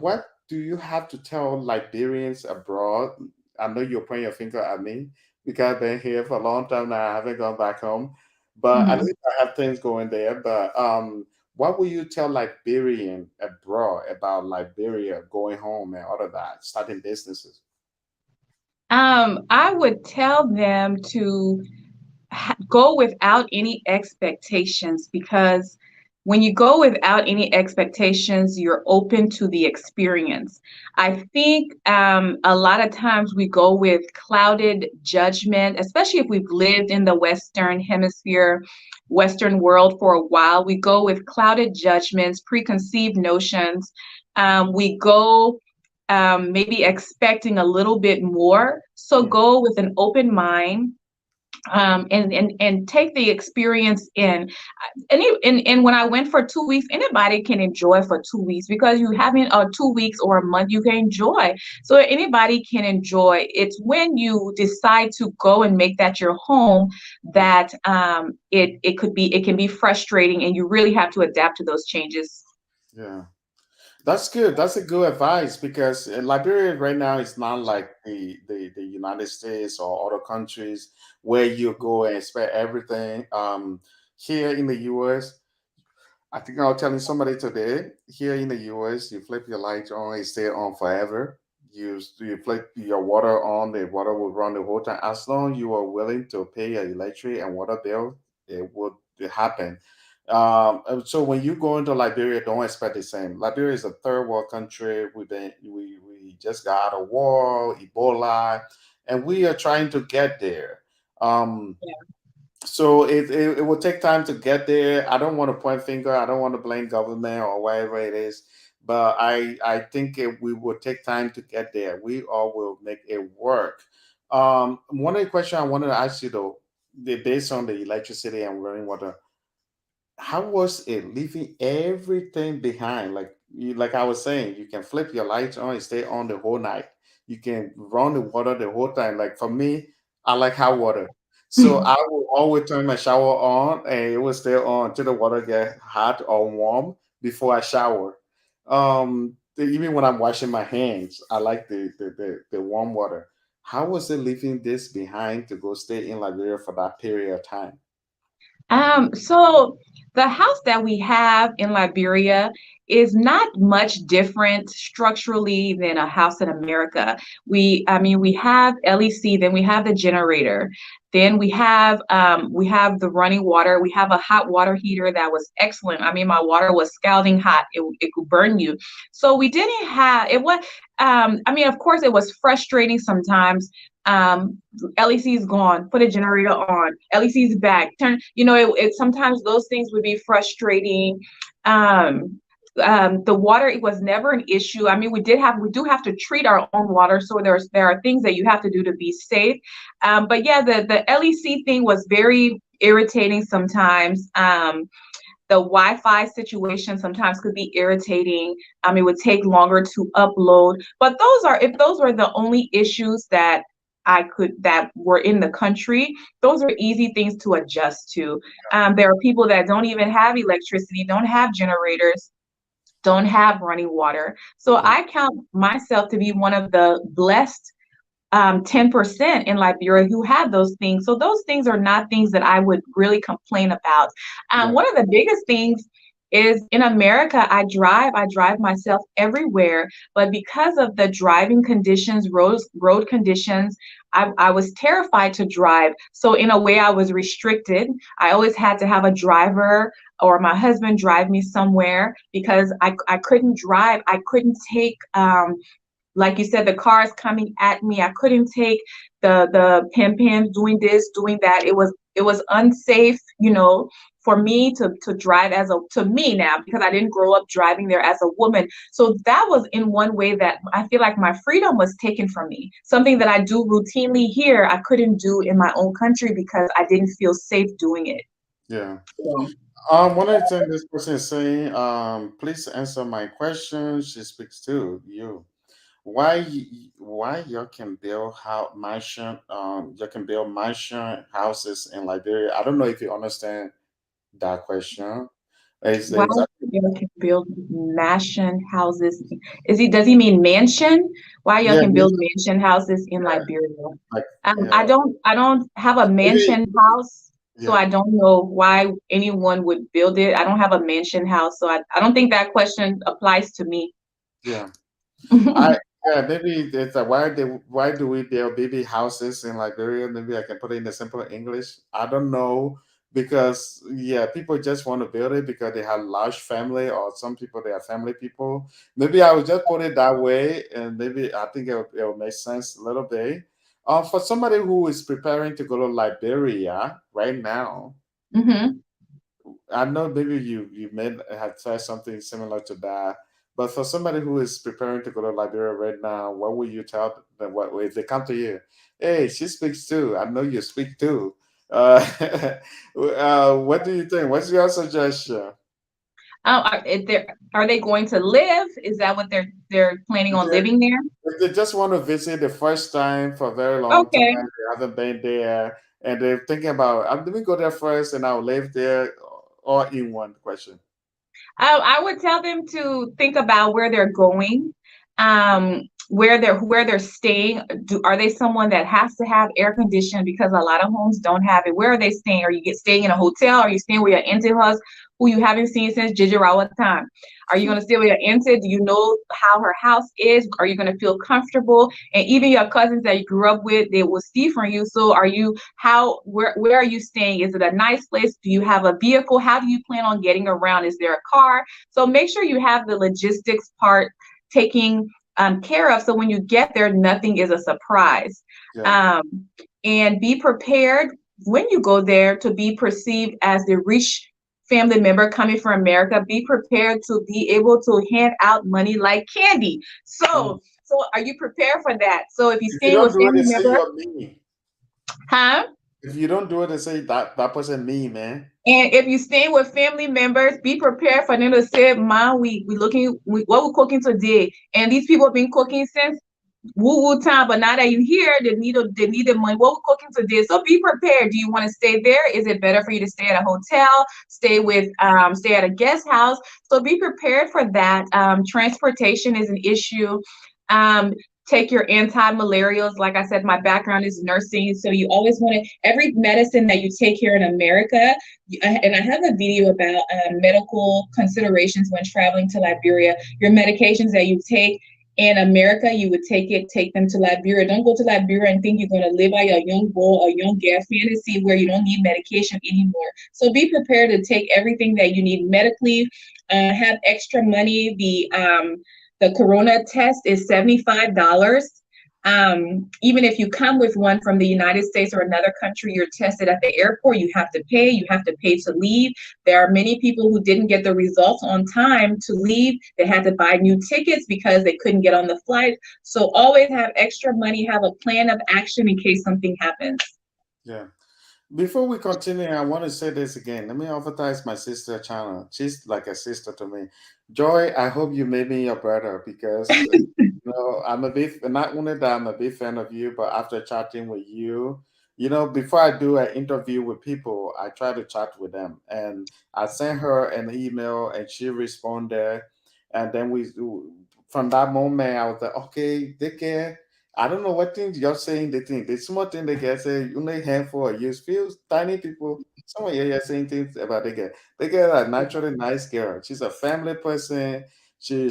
do you have to tell Liberians abroad? I know you're pointing your finger at me because I've been here for a long time now. I haven't gone back home, but at Mhm. least I have things going there. But what will you tell Liberian abroad about Liberia going home and all of that, starting businesses? I would tell them to go without any expectations, because when you go without any expectations, you're open to the experience. I think a lot of times we go with clouded judgment, especially if we've lived in the Western Hemisphere, Western world for a while. We go with clouded judgments, preconceived notions. We go maybe expecting a little bit more. So Mm, go with an open mind, and take the experience in. And when I went for 2 weeks, anybody can enjoy for 2 weeks, because you having 2 weeks or a month, you can enjoy. So anybody can enjoy. It's when you decide to go and make that your home mm, that it can be frustrating, and you really have to adapt to those changes. yeah. That's good. That's a good advice because Liberia right now is not like the United States or other countries where you go and expect everything. Here in the US, I think I was telling somebody today, here in the US, you flip your lights on, it stay on forever. You flip your water on, the water will run the whole time. As long you are willing to pay your electric and water bill, it would happen. And so when you go into Liberia, don't expect the same. Liberia is a third world country. We just got out of war, Ebola, and we are trying to get there. Um, so it will take time to get there. I don't want to point finger. I don't want to blame government or whatever it is, but I think we will take time to get there. We all will make it work. One of the questions I wanted to ask you though, based on the electricity and running water, how was it leaving everything behind? Like like I was saying, you can flip your lights on and stay on the whole night. You can run the water the whole time. Like for me, I like hot water. So I will always turn my shower on and it will stay on till the water get hot or warm before I shower. Even when I'm washing my hands, I like the warm water. How was it leaving this behind to go stay in Liberia for that period of time? So the house that we have in Liberia is not much different structurally than a house in America. We have LEC, then we have the generator, then we have the running water. We have a hot water heater that was excellent. I mean, my water was scalding hot. It could burn you. So we didn't have it was. I mean, of course, it was frustrating sometimes. LEC is gone, put a generator on, LEC is back, turn, it sometimes those things would be frustrating. The water, it was never an issue. I mean, we do have to treat our own water, so there are things that you have to do to be safe. But yeah, the LEC thing was very irritating sometimes. The Wi-Fi situation sometimes could be irritating. It would take longer to upload. But if those were the only issues that were in the country, those are easy things to adjust to. There are people that don't even have electricity, don't have generators, don't have running water. So Yeah. I count myself to be one of the blessed 10% in Liberia who have those things. So those things are not things that I would really complain about. Yeah. One of the biggest things is in America, I drive myself everywhere, but because of the driving conditions, road conditions, I was terrified to drive. So in a way, I was restricted. I always had to have a driver or my husband drive me somewhere because I couldn't drive. I couldn't take like you said, the cars coming at me. I couldn't take the pim doing this, doing that. It was unsafe, for me to drive to me now, because I didn't grow up driving there as a woman. So that was in one way that I feel like my freedom was taken from me. Something that I do routinely here, I couldn't do in my own country because I didn't feel safe doing it. Yeah. So, One of the things this person is saying, please answer my question. She speaks to you. Why you can build you can build mansion houses in Liberia? I don't know if you understand that question. why Is that y'all can build mansion houses? Does he mean mansion? Why y'all yeah, can build mansion houses in yeah, Liberia? like I yeah, don't have a maybe mansion house, so yeah, I don't know why anyone would build it. I don't have a mansion house, so I don't think that question applies to me. yeah. I yeah, maybe it's a why do we build baby houses in Liberia? Maybe I can put it in the simple English. I don't know because yeah, people just want to build it because they have large family or some people they are family people. Maybe I would just put it that way, and maybe I think it'll make sense a little bit. For somebody who is preparing to go to Liberia right now, Hmm. I know maybe you may have said something similar to that, but for somebody who is preparing to go to Liberia right now, what would you tell them? What if they come to you? Hey, she speaks too. I know you speak too. Uh, what do you think? What's your suggestion? Are they going to live? Is that what they're planning on They, living there? if they just want to visit the first time for a very long time, Okay. they haven't been there, and they're thinking about, let me go there first, and I'll live there, all in one question. I would tell them to think about where they're going, where they're staying. Are they someone that has to have air conditioning because a lot of homes don't have it? Where are they staying? Are you staying in a hotel? Are you staying with your auntie house who you haven't seen since Jijirawa time? Are you going to stay with your auntie? Do you know how her house is? Are you going to feel comfortable? And even your cousins that you grew up with, they will see from you. So where are you staying? Is it a nice place? Do you have a vehicle? How do you plan on getting around? Is there a car? So make sure you have the logistics part taking care of. So when you get there, nothing is a surprise. Yeah, Um, and be prepared when you go there to be perceived as the rich family member coming from America, be prepared to be able to hand out money like candy. Mm. So are you prepared for that? So if you're If you staying don't with do it, family they say member, you're mean. huh? If you don't do it, they say that person mean, man. And if you stay with family members, be prepared for them to say, "Mom, what we cooking today?" And these people have been cooking since woo woo time, but now that you here, they need the money. What we cooking today? So be prepared. Do you want to stay there? Is it better for you to stay at a hotel, stay at a guest house? So be prepared for that. Transportation is an issue. Um, Take your anti-malarials. Like I said, my background is nursing, so you always want to every medicine that you take here in America. And I have a video about medical considerations when traveling to Liberia. Your medications that you take in America, you would take them to Liberia. Don't go to Liberia and think you're going to live by a young boy or young gal fantasy where you don't need medication anymore. So be prepared to take everything that you need medically. Have extra money. The corona test is $75. Even if you come with one from the United States or another country, you're tested at the airport, you have to pay. You have to pay to leave. There are many people who didn't get the results on time to leave. They had to buy new tickets because they couldn't get on the flight. So always have extra money, have a plan of action in case something happens. Yeah. Before we continue, I want to say this again. Let me advertise my sister channel. She's like a sister to me. Joy, I hope you made me your brother because I'm a big, not only that I'm a big fan of you, but after chatting with you, before I do an interview with people, I try to chat with them. And I sent her an email and she responded. And then from that moment, I was like, okay, take care. I don't know what things you're saying. They think the small thing they get say only handful of years feels tiny people. Someone here you're saying things about they get a naturally nice girl. She's a family person. She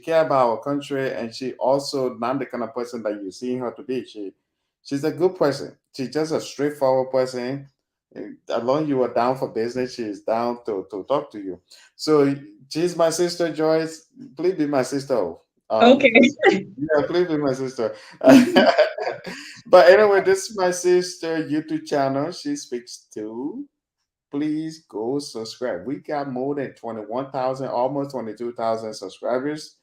care about our country, and she also not the kind of person that you seeing her to be. She's a good person. She's just a straightforward person. As long you are down for business, she's down to talk to you. So she's my sister Joyce. Please be my sister. Okay. Yeah, please be my sister. But anyway, this is my sister YouTube channel. She speaks too. Please go subscribe. We got more than 21,000, almost 22,000 subscribers.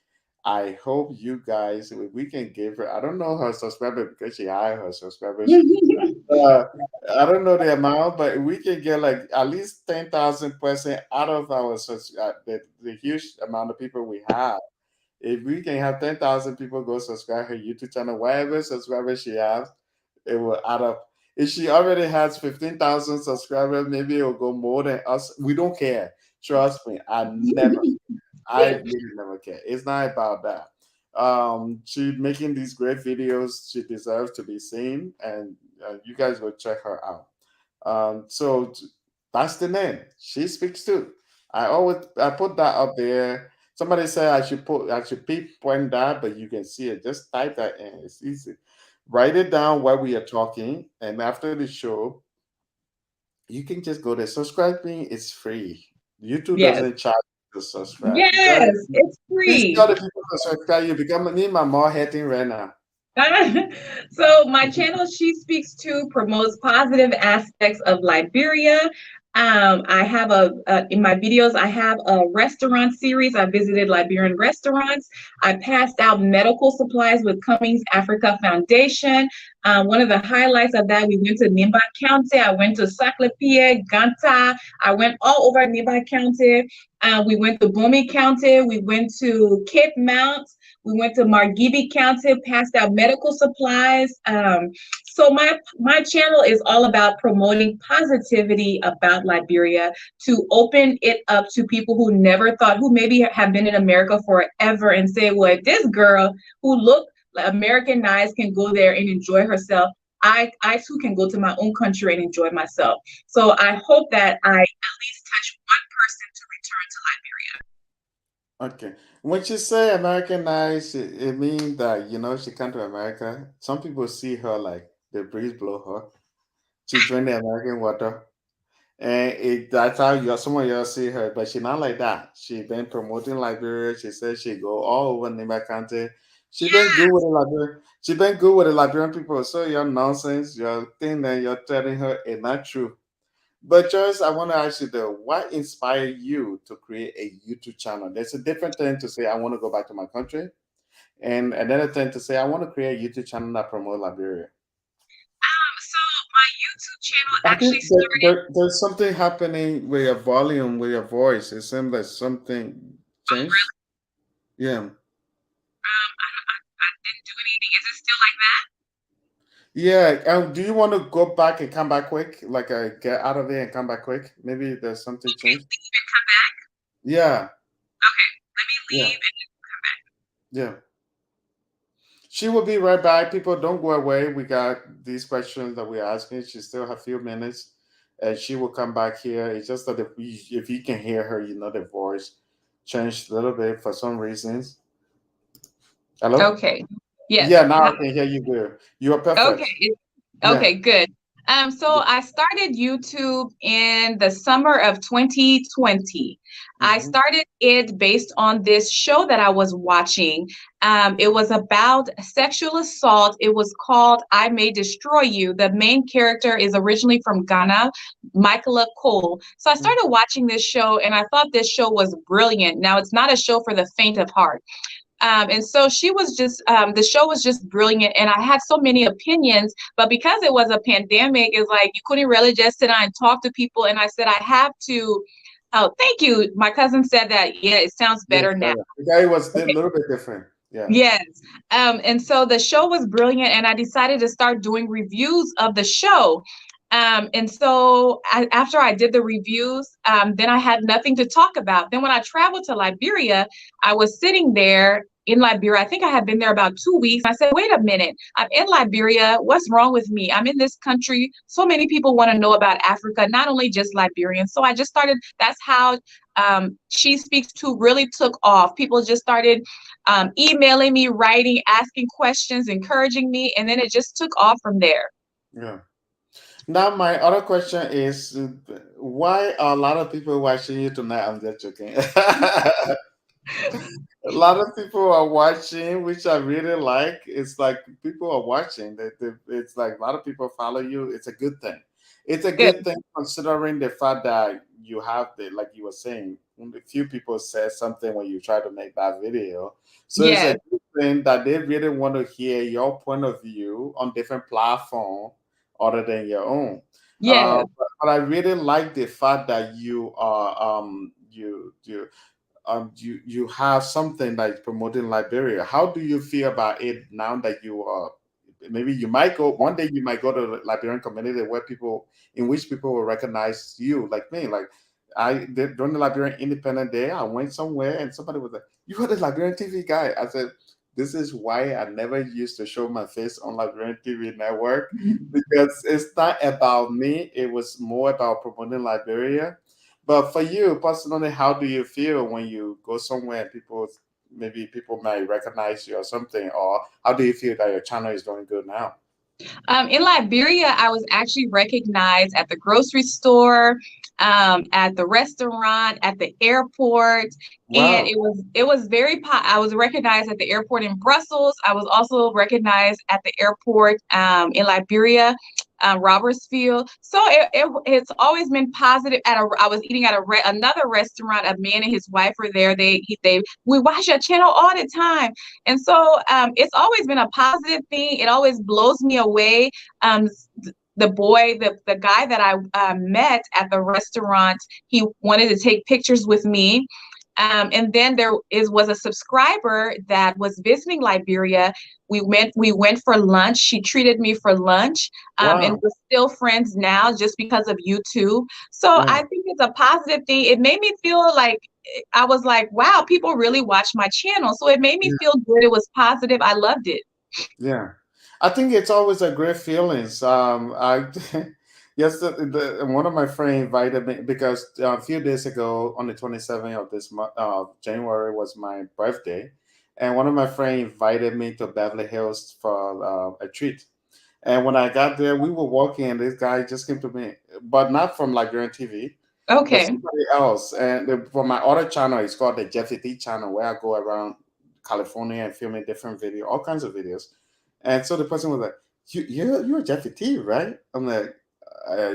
I hope you guys, if we can give her, I don't know her subscriber because she hired her subscribers. Uh, I don't know the amount, but we can get like at least 10,000% out of the huge amount of people we have. If we can have 10,000 people go subscribe her YouTube channel, whatever subscribers she has, it will add up. If she already has 15,000 subscribers, maybe it will go more than us. We don't care. Trust me. I really never care. It's not about that. She's making these great videos. She deserves to be seen, and you guys will check her out. That's the name. She speaks too. I put that up there. Somebody said I should pinpoint that, but you can see it. Just type that in. It's easy. Write it down while we are talking, and after the show, you can just go there. Subscribe me. It's free. YouTube Yes. doesn't charge you to subscribe. Yes, it's Please tell free. the people to subscribe. You become me my more hating right now. So my channel, She Speaks To, promotes positive aspects of Liberia. I have in my videos, I have a restaurant series. I visited Liberian restaurants. I passed out medical supplies with Cummings Africa Foundation. One of the highlights of that, we went to Nimba County. I went to Saclapie, Ganta. I went all over Nimba County. We went to Bomi County. We went to Cape Mount. We went to Margibi County, passed out medical supplies. So my channel is all about promoting positivity about Liberia, to open it up to people who never thought, who maybe have been in America forever and say, well, this girl who looked Americanized can go there and enjoy herself. I too can go to my own country and enjoy myself. So I hope that I at least touch one person to return to Liberia. Okay. When she say Americanized, it means that she come to America. Some people see her like the breeze blow her. She drink the American water, and that's how some of y'all see her. But she not like that. She been promoting Liberia. She said she go all over Nimba County. She been good with the Liberian. She been good with the Liberian people. So your nonsense, your thing that you're telling her is not true. But Joyce, I want to ask you though, what inspired you to create a YouTube channel? There's a different thing to say I want to go back to my country, and another thing to say I want to create a YouTube channel that promote Liberia. So my YouTube channel I actually think that started. there's something happening with your volume, with your voice. It seems like something Oh, changed. really? Yeah. I didn't do anything. Is it still like that? Yeah. Do you want to go back and come back quick? Like get out of there and come back quick? Maybe there's something Okay, changed. leave and come back. Yeah. Okay, let me Yeah. leave and then come back. Yeah. She will be right back. People, don't go away. We got these questions that we're asking. She still have a few minutes, and she will come back here. It's just that if you can hear her, the voice changed a little bit for some reasons. Hello? Okay. Yes. Yeah, now I can hear you good. You are perfect. Okay. Yeah. Okay, good. So I started YouTube in the summer of 2020. I Hmm. started it based on this show that I was watching. It was about sexual assault. It was called I May Destroy You. The main character is originally from Ghana, Michaela Cole. So I started watching this show and I thought this show was brilliant. Now, it's not a show for the faint of heart. And so she was just, the show was just brilliant. And I had so many opinions, but because it was a pandemic, it's like you couldn't really just sit down and talk to people. And I said, I have to, oh, thank you. My cousin said that, yeah, it sounds Yes, better now. the guy was a little bit different. Yeah. Yes. And so the show was brilliant, and I decided to start doing reviews of the show. And so after I did the reviews, then I had nothing to talk about. Then when I traveled to Liberia, I was sitting there in Liberia. I think I had been there about 2 weeks. I said, wait a minute, I'm in Liberia. What's wrong with me? I'm in this country. So many people want to know about Africa, not only just Liberians. So I just started, that's how She Speaks To really took off. People just started emailing me, writing, asking questions, encouraging me, and then it just took off from there. Yeah. Now, my other question is, why are a lot of people watching you tonight? I'm just joking. A lot of people are watching, which I really like. It's like people are watching. It's like a lot of people follow you. It's a good thing. It's a Good. good thing considering the fact that you have like you were saying, a few people said something when you try to make that video. So it's a Yes. good thing that they really want to hear your point of view on different platform other than your own. Yes. But I really like the fact that you are you have something like promoting Liberia. How do you feel about it now that you are maybe you might go one day you might go to the Liberian community where people in which people will recognize you like me. Like I did during the Liberian Independent Day, I went somewhere and somebody was like, "You are the Liberian TV guy." I said, "This is why I never used to show my face on Liberian TV network because it's not about me. It was more about promoting Liberia." But for you personally, how do you feel when you go somewhere and maybe people might recognize you or something, or how do you feel that your channel is doing good now? In Liberia, I was actually recognized at the grocery store, at the restaurant, at the airport, and Wow. it was very. I was recognized at the airport in Brussels. I was also recognized at the airport in Liberia, Robertsfield. So it's always been positive. I was eating at another restaurant. A man and his wife were there. We watch your channel all the time. And so it's always been a positive thing. It always blows me away. Um, the guy that I met at the restaurant, he wanted to take pictures with me. And then was a subscriber that was visiting Liberia. We went for lunch. She treated me for lunch, and Wow. we're still friends now just because of YouTube. So Yeah. I think it's a positive thing. It made me feel like I was like, wow, people really watch my channel. So it made me feel good. It was positive. I loved it. Yeah, I think it's always a great feelings. I one of my friends invited me because a few days ago, on the 27th of this month, January was my birthday, and one of my friends invited me to Beverly Hills for a treat. And when I got there, we were walking, and this guy just came to me, but not from Liberian TV, but Okay. somebody else. And for my other channel, it's called the Jeffy T channel, where I go around California and filming different video, all kinds of videos. And so the person was like, "You're Jeffy T, right?" I'm like,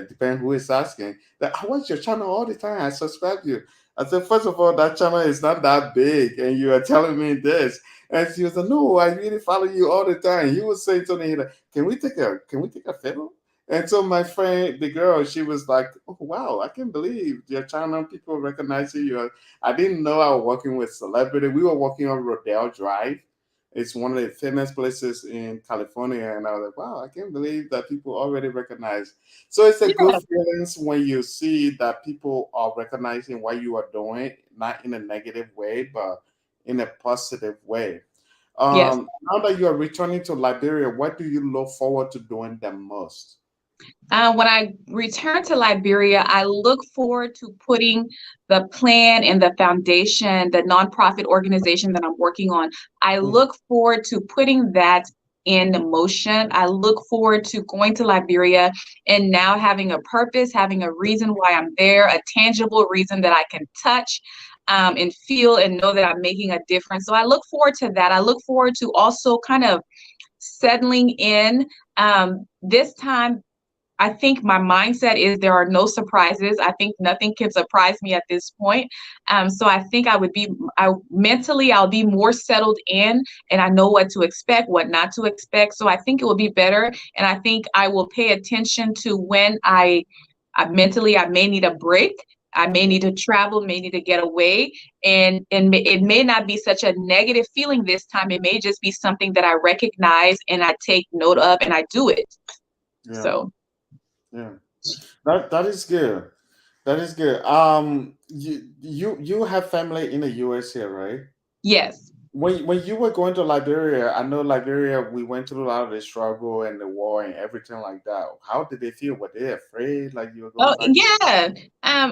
depend who is asking, that I watch your channel all the time. I subscribe you. I said, first of all, that channel is not that big, and you are telling me this. And she was like, no, I really follow you all the time. He was saying to me, like, can we take a photo? And so my friend, the girl, she was like, oh wow, I can't believe your channel, people recognize you. I didn't know I was working with celebrity. We were working on Rodale Drive. It's one of the famous places in California. And I was like, wow, I can't believe that people already recognize. So it's a good Yeah. feelings when you see that people are recognizing what you are doing, not in a negative way, but in a positive way. Yes. Now that you are returning to Liberia, what do you look forward to doing the most? When I return to Liberia, I look forward to putting the plan and the foundation, the nonprofit organization that I'm working on. I Mm. look forward to putting that in motion. I look forward to going to Liberia and now having a purpose, having a reason why I'm there, a tangible reason that I can touch. And feel and know that I'm making a difference. So I look forward to that. I look forward to also kind of settling in. This time I think my mindset is there are no surprises. I think nothing can surprise me at this point. So I think I'll be more settled in, and I know what to expect, what not to expect. So I think it will be better. And I think I will pay attention to when I mentally, I may need a break. I may need to travel, may need to get away, and it may not be such a negative feeling this time. It may just be something that I recognize and I take note of and I do it. Yeah, So. yeah. That is good. That is good. You have family in the US here, right? Yes. When you were going to Liberia, I know Liberia, we went through a lot of the struggle and the war and everything like that. How did they feel? Were they afraid like you were Oh going back? yeah.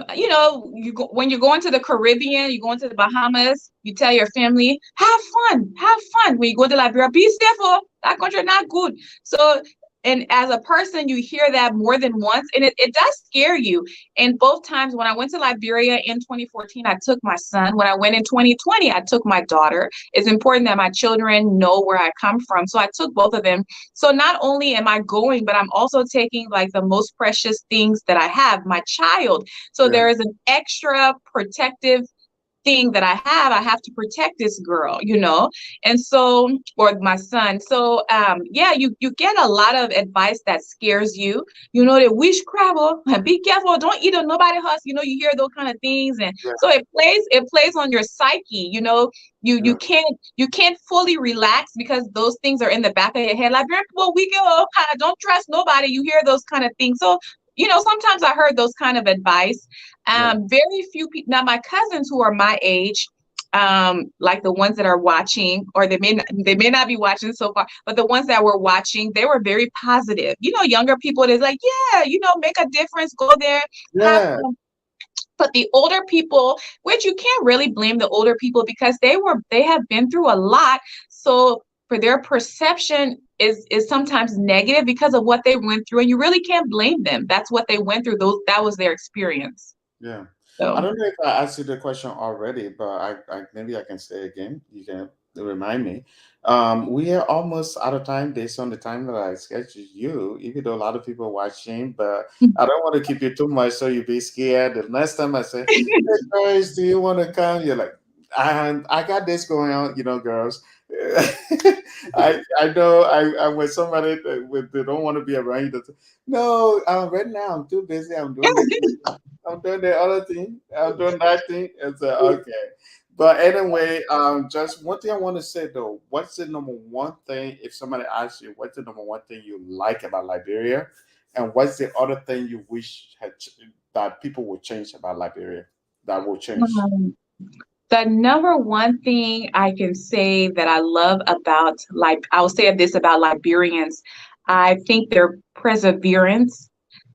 When you're going to the Caribbean, you're going to the Bahamas, you tell your family, have fun, have fun. When you go to Liberia, be safe. Oh, that country not good. So, and as a person, you hear that more than once, and it does scare you. And both times when I went to Liberia in 2014, I took my son. When I went in 2020, I took my daughter. It's important that my children know where I come from. So I took both of them. So not only am I going, but I'm also taking like the most precious things that I have, my child. So Yeah, there is an extra protective thing that I have. I have to protect this girl. And so, or my son. So yeah, you get a lot of advice that scares you. The witchcraft, be careful, don't eat on nobody house. You hear those kind of things. And yeah, so it plays on your psyche. You yeah, you can't fully relax because those things are in the back of your head. Like, well, we go kind of don't trust nobody. You hear those kind of things. So sometimes I heard those kind of advice. yeah, Very few people. Now, my cousins who are my age, like the ones that are watching, or they may not be watching so far, but the ones that were watching, they were very positive. Younger people, they're like, yeah, make a difference, go there, have yeah, fun. But the older people, which you can't really blame the older people because they have been through a lot. So for their perception is sometimes negative because of what they went through, and you really can't blame them. That's what they went through. That was their experience. yeah. I So. don't know if I asked you the question already, but I maybe I can say again. You can remind me. We are almost out of time based on the time that I scheduled you, even though a lot of people are watching, but I don't want to keep you too much so you be scared. The next time I say, hey guys, do you want to come? You're like, I got this going on, girls. I know I'm with somebody they don't want to be around you. No, right now I'm too busy. I'm doing this. I'm doing the other thing. I'm doing that thing. It's okay. But anyway, just one thing I want to say though. What's the number one thing? If somebody asks you, what's the number one thing you like about Liberia, and what's the other thing you wish that people would change about Liberia that will change? Um, The number one thing I can say that I love about, like, I will say this about Liberians, I think their perseverance.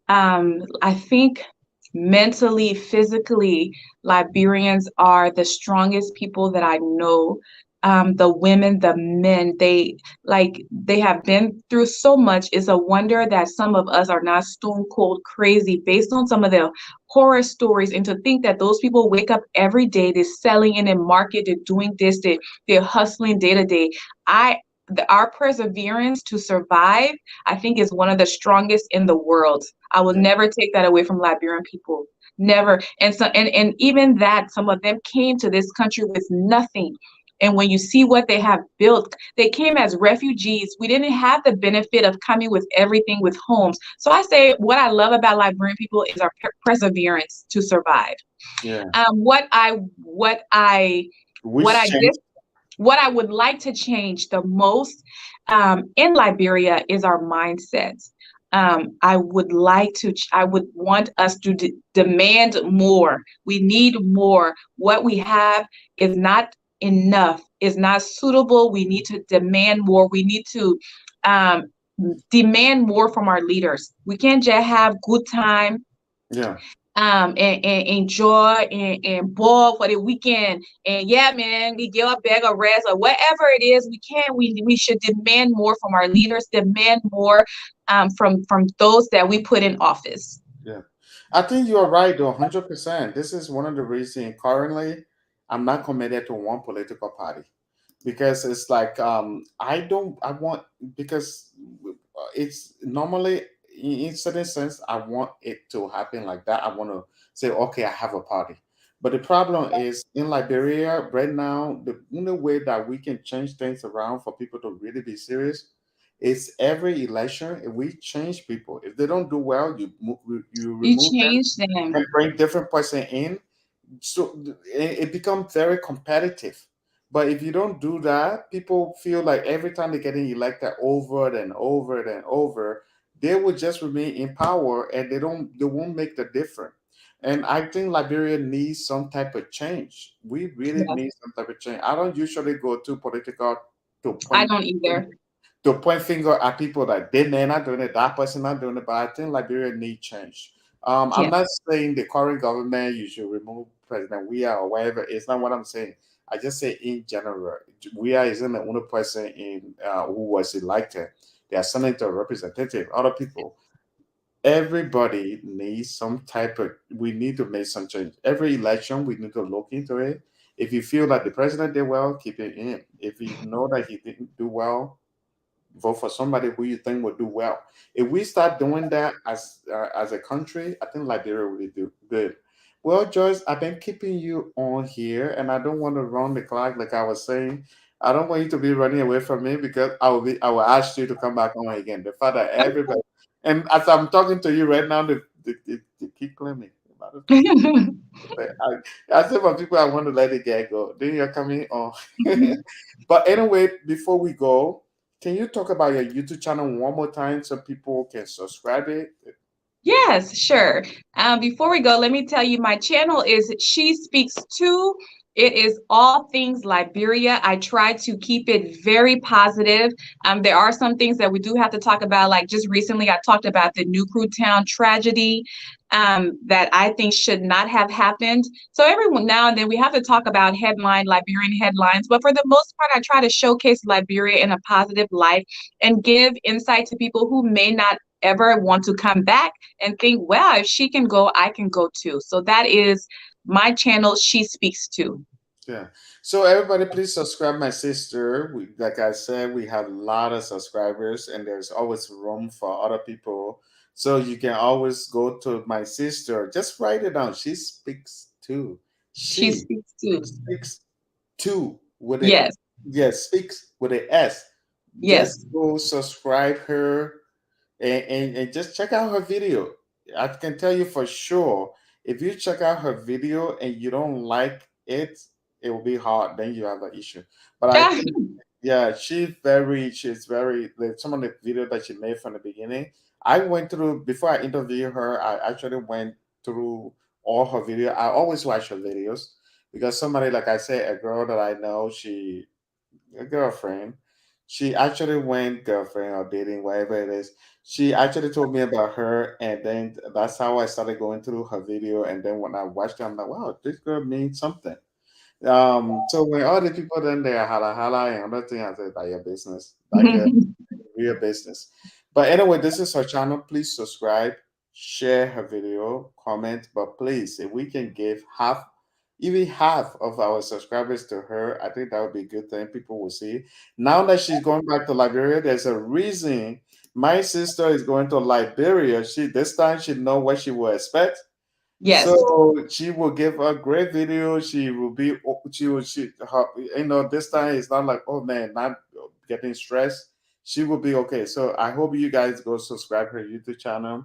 I think mentally, physically, Liberians are the strongest people that I know. The women, the men, they have been through so much. It's a wonder that some of us are not stone cold crazy based on some of the horror stories. And to think that those people wake up every day, they're selling in a market, they're doing this, they're hustling day to day. our perseverance to survive, I think, is one of the strongest in the world. I will Yeah, never take that away from Liberian people. Never. And so, and even that, some of them came to this country with nothing. And when you see what they have built, they came as refugees. We didn't have the benefit of coming with everything, with homes. So I say what I love about Liberian people is our perseverance to survive. yeah. What I what I what Which I change? dis what I would like to change the most in Liberia is our mindset. I would want us to demand more. We need more. What we have is not enough, is not suitable. We need to demand more. We need to um, demand more from our leaders. We can't just have good time Yeah, and enjoy and ball for the weekend. And yeah, man, we give a bag of rest or whatever it is. We should demand more from our leaders, demand more from those that we put in office. yeah. I think you're right, though, 100%. This is one of the reasons currently I'm not committed to one political party because it's like I don't I want because it's normally in certain sense I want it to happen like that. I want to say okay, I have a party. But the problem is in Liberia right now, the only way that we can change things around for people to really be serious is every election. If we change people, if they don't do well, you You remove them change them. and bring different person in, so it becomes very competitive. But if you don't do that, people feel like every time they're getting elected over and over and over, they will just remain in power and they won't make the difference. And I think Liberia needs some type of change. We really Yes, need some type of change. I don't usually go to political to I point don't either. finger at people that they're not doing it, that person not doing it. But I think Liberia need change. I'm Yes, not saying the current government you should remove President Weah or whatever. It's not what I'm saying. I just say in general, Weah isn't the only person in who was elected. They are senator representative, other people. Everybody needs some type of. We need to make some change. Every election, we need to look into it. If you feel that the president did well, keep it in. If you know that he didn't do well, vote for somebody who you think will do well. If we start doing that as a country, I think Liberia will do good. Well, Joyce, I've been keeping you on here, and I don't want to run the clock like I was saying. I don't want you to be running away from me because I will ask you to come back on again. The fact that everybody and as I'm talking to you right now, they keep claiming. I say for people I want to let it get go. Then you're coming on. But anyway, before we go, can you talk about your YouTube channel one more time so people can subscribe it? Yes, sure. Before we go, let me tell you my channel is She Speaks Too. It is all things Liberia. I try to keep it very positive. There are some things that we do have to talk about. Like just recently, I talked about the New Town tragedy that I think should not have happened. So every now and then we have to talk about Liberian headlines. But for the most part, I try to showcase Liberia in a positive light and give insight to people who may not ever want to come back and think, well, if she can go, I can go too. So that is my channel, She Speaks Too. Yeah. So everybody, please subscribe my sister. Like I said, we have a lot of subscribers, and there's always room for other people. So you can always go to my sister. Just write it down. She speaks too. She She Speaks Too. speaks too with it. Yes, Yes, speaks with a S. Just yes. go subscribe her and just check out her video. I can tell you for sure, if you check out her video and you don't like it, it will be hard. Then you have an issue. But I think, yeah, she's very, like some of the video that she made from the beginning. I went through, before I interviewed her, I actually went through all her video. I always watch her videos because somebody, like I said, a girl that I know, a girlfriend. She actually went girlfriend or dating, whatever it is. She actually told me about her, and then that's how I started going through her video. And then when I watched it, I'm like, wow, this girl means something. So when all the people then they are holla holla and other thing, I said, that your business, that girl, real business. But anyway, this is her channel. Please subscribe, share her video, comment. But please, if we can give half even half of our subscribers to her, I think that would be a good thing. People will see. Now that she's going back to Liberia, there's a reason my sister is going to Liberia. She this time she know what she will expect. Yes. So she will give a great video. She will be she will she her, this time it's not like, oh man, not getting stressed. She will be okay. So I hope you guys go subscribe her YouTube channel.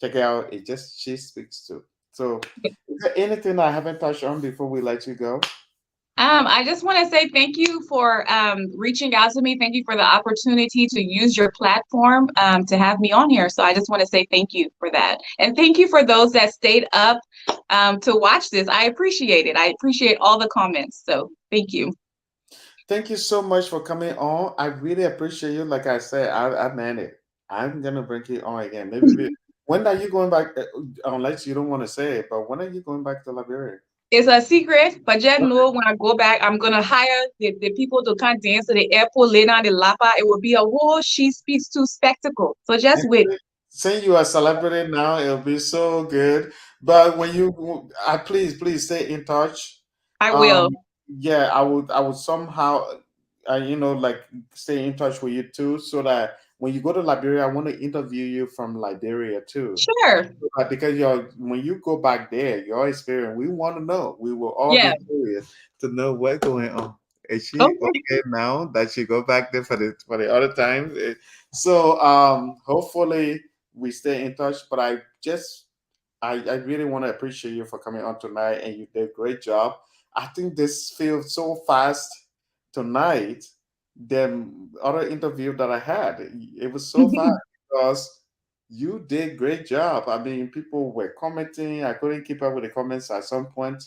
Check it out. It just she speaks to. So is there anything I haven't touched on before we let you go? I just want to say thank you for reaching out to me. Thank you for the opportunity to use your platform to have me on here. So I just want to say thank you for that. And thank you for those that stayed up to watch this. I appreciate it. I appreciate all the comments. So thank you. Thank you so much for coming on. I really appreciate you. Like I said, I meant it. I'm gonna bring you on again. When are you going back? Unless you don't want to say it, but when are you going back to Liberia? It's a secret, but just know when I go back, I'm gonna hire the people to come dance to the airport, lay down the lapa. It will be a whole She Speaks to spectacle. So just And wait. saying you are celebrating now, it'll be so good. But when you, please stay in touch. I will. Um, yeah, I would somehow, like stay in touch with you too, so that when you go to Liberia, I want to interview you from Liberia too. Sure. Because when you go back there, your experience, we want to know. We will all Yeah. be curious to know what's going on. Is she Okay. okay now that she go back there for the other time? So hopefully we stay in touch. But I really want to appreciate you for coming on tonight, and you did a great job. I think this feels so fast tonight than other interview that I had. It was so fast because you did great job. I mean, people were commenting. I couldn't keep up with the comments at some point.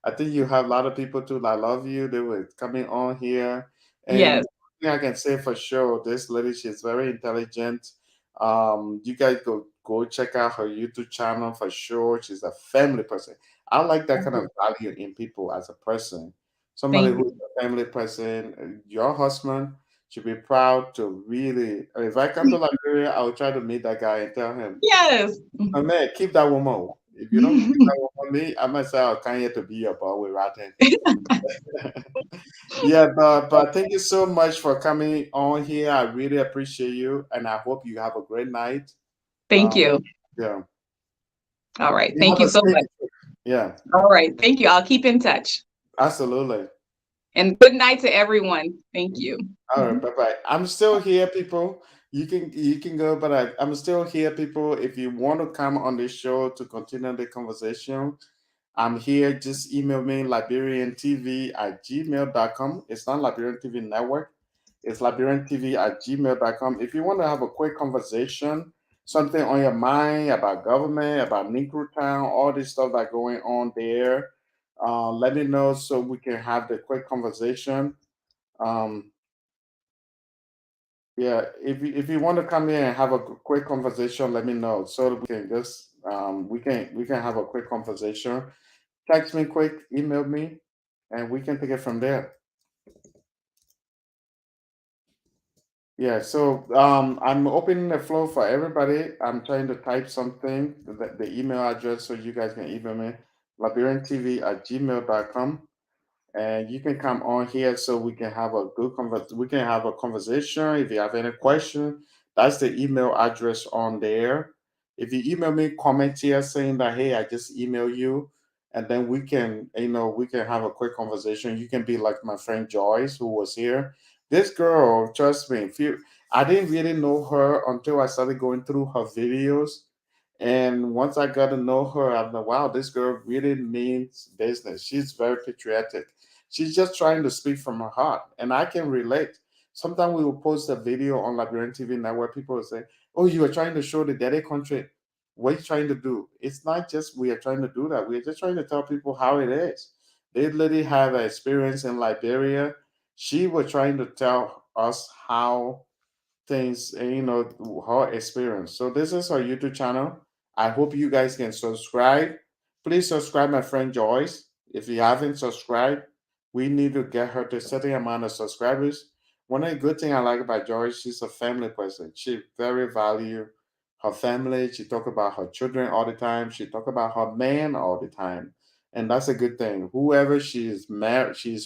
I think you have a lot of people too that love you. They were coming on here, and Yes. one thing I can say for sure, this lady, she's very intelligent. You guys go check out her YouTube channel for sure. She's a family person. I like that Thank kind of you. value in people as a person. Somebody Thank who's you. a family person. Your husband should be proud to really. If I come to Liberia, I'll try to meet that guy and tell him, Yes. "Oh, man, keep that woman. If you don't keep that woman, me, I might say I'll come here to be your boy with Rotten." Yeah, but thank you so much for coming on here. I really appreciate you, and I hope you have a great night. Thank Um, you. yeah, All right. you Thank have you a so safe much. trip. Yeah, All right. Thank you. I'll keep in touch. absolutely. And good night to everyone. Thank you. All right, bye bye. I'm still here, people. You can go, but I'm still here, people. If you want to come on the show to continue the conversation, I'm here. Just email me liberiantv@gmail.com. It's not Liberian TV Network. It's liberiantv@gmail.com. If you want to have a quick conversation, something on your mind about government, about Negro Town, all this stuff that going on there, let me know so we can have the quick conversation. Um, yeah, if you want to come here and have a quick conversation, let me know so that we can just we can have a quick conversation. Text me quick, email me, and we can take it from there. Yeah, so I'm opening the floor for everybody. I'm trying to type something, the email address, so you guys can email me, liberiantv@gmail.com. And you can come on here so we can have a good we can have a conversation. If you have any question, that's the email address on there. If you email me, comment here saying that, hey, I just email you, and then we can have a quick conversation. You can be like my friend Joyce, who was here. This girl, trust me, I didn't really know her until I started going through her videos. And once I got to know her, I'm like, wow, this girl really means business. She's very patriotic. She's just trying to speak from her heart. And I can relate. Sometimes we will post a video on Liberian TV now where people will say, oh, you are trying to show the daddy country. What are you trying to do? It's not just we are trying to do that. We are just trying to tell people how it is. They literally have an experience in Liberia. She was trying to tell us how things, her experience. So this is her YouTube channel. I hope you guys can subscribe. Please subscribe, my friend Joyce. If you haven't subscribed, we need to get her to a certain amount of subscribers. One of the good thing I like about Joyce, she's a family person. She very value her family. She talk about her children all the time. She talk about her man all the time. and that's a good thing. Whoever she's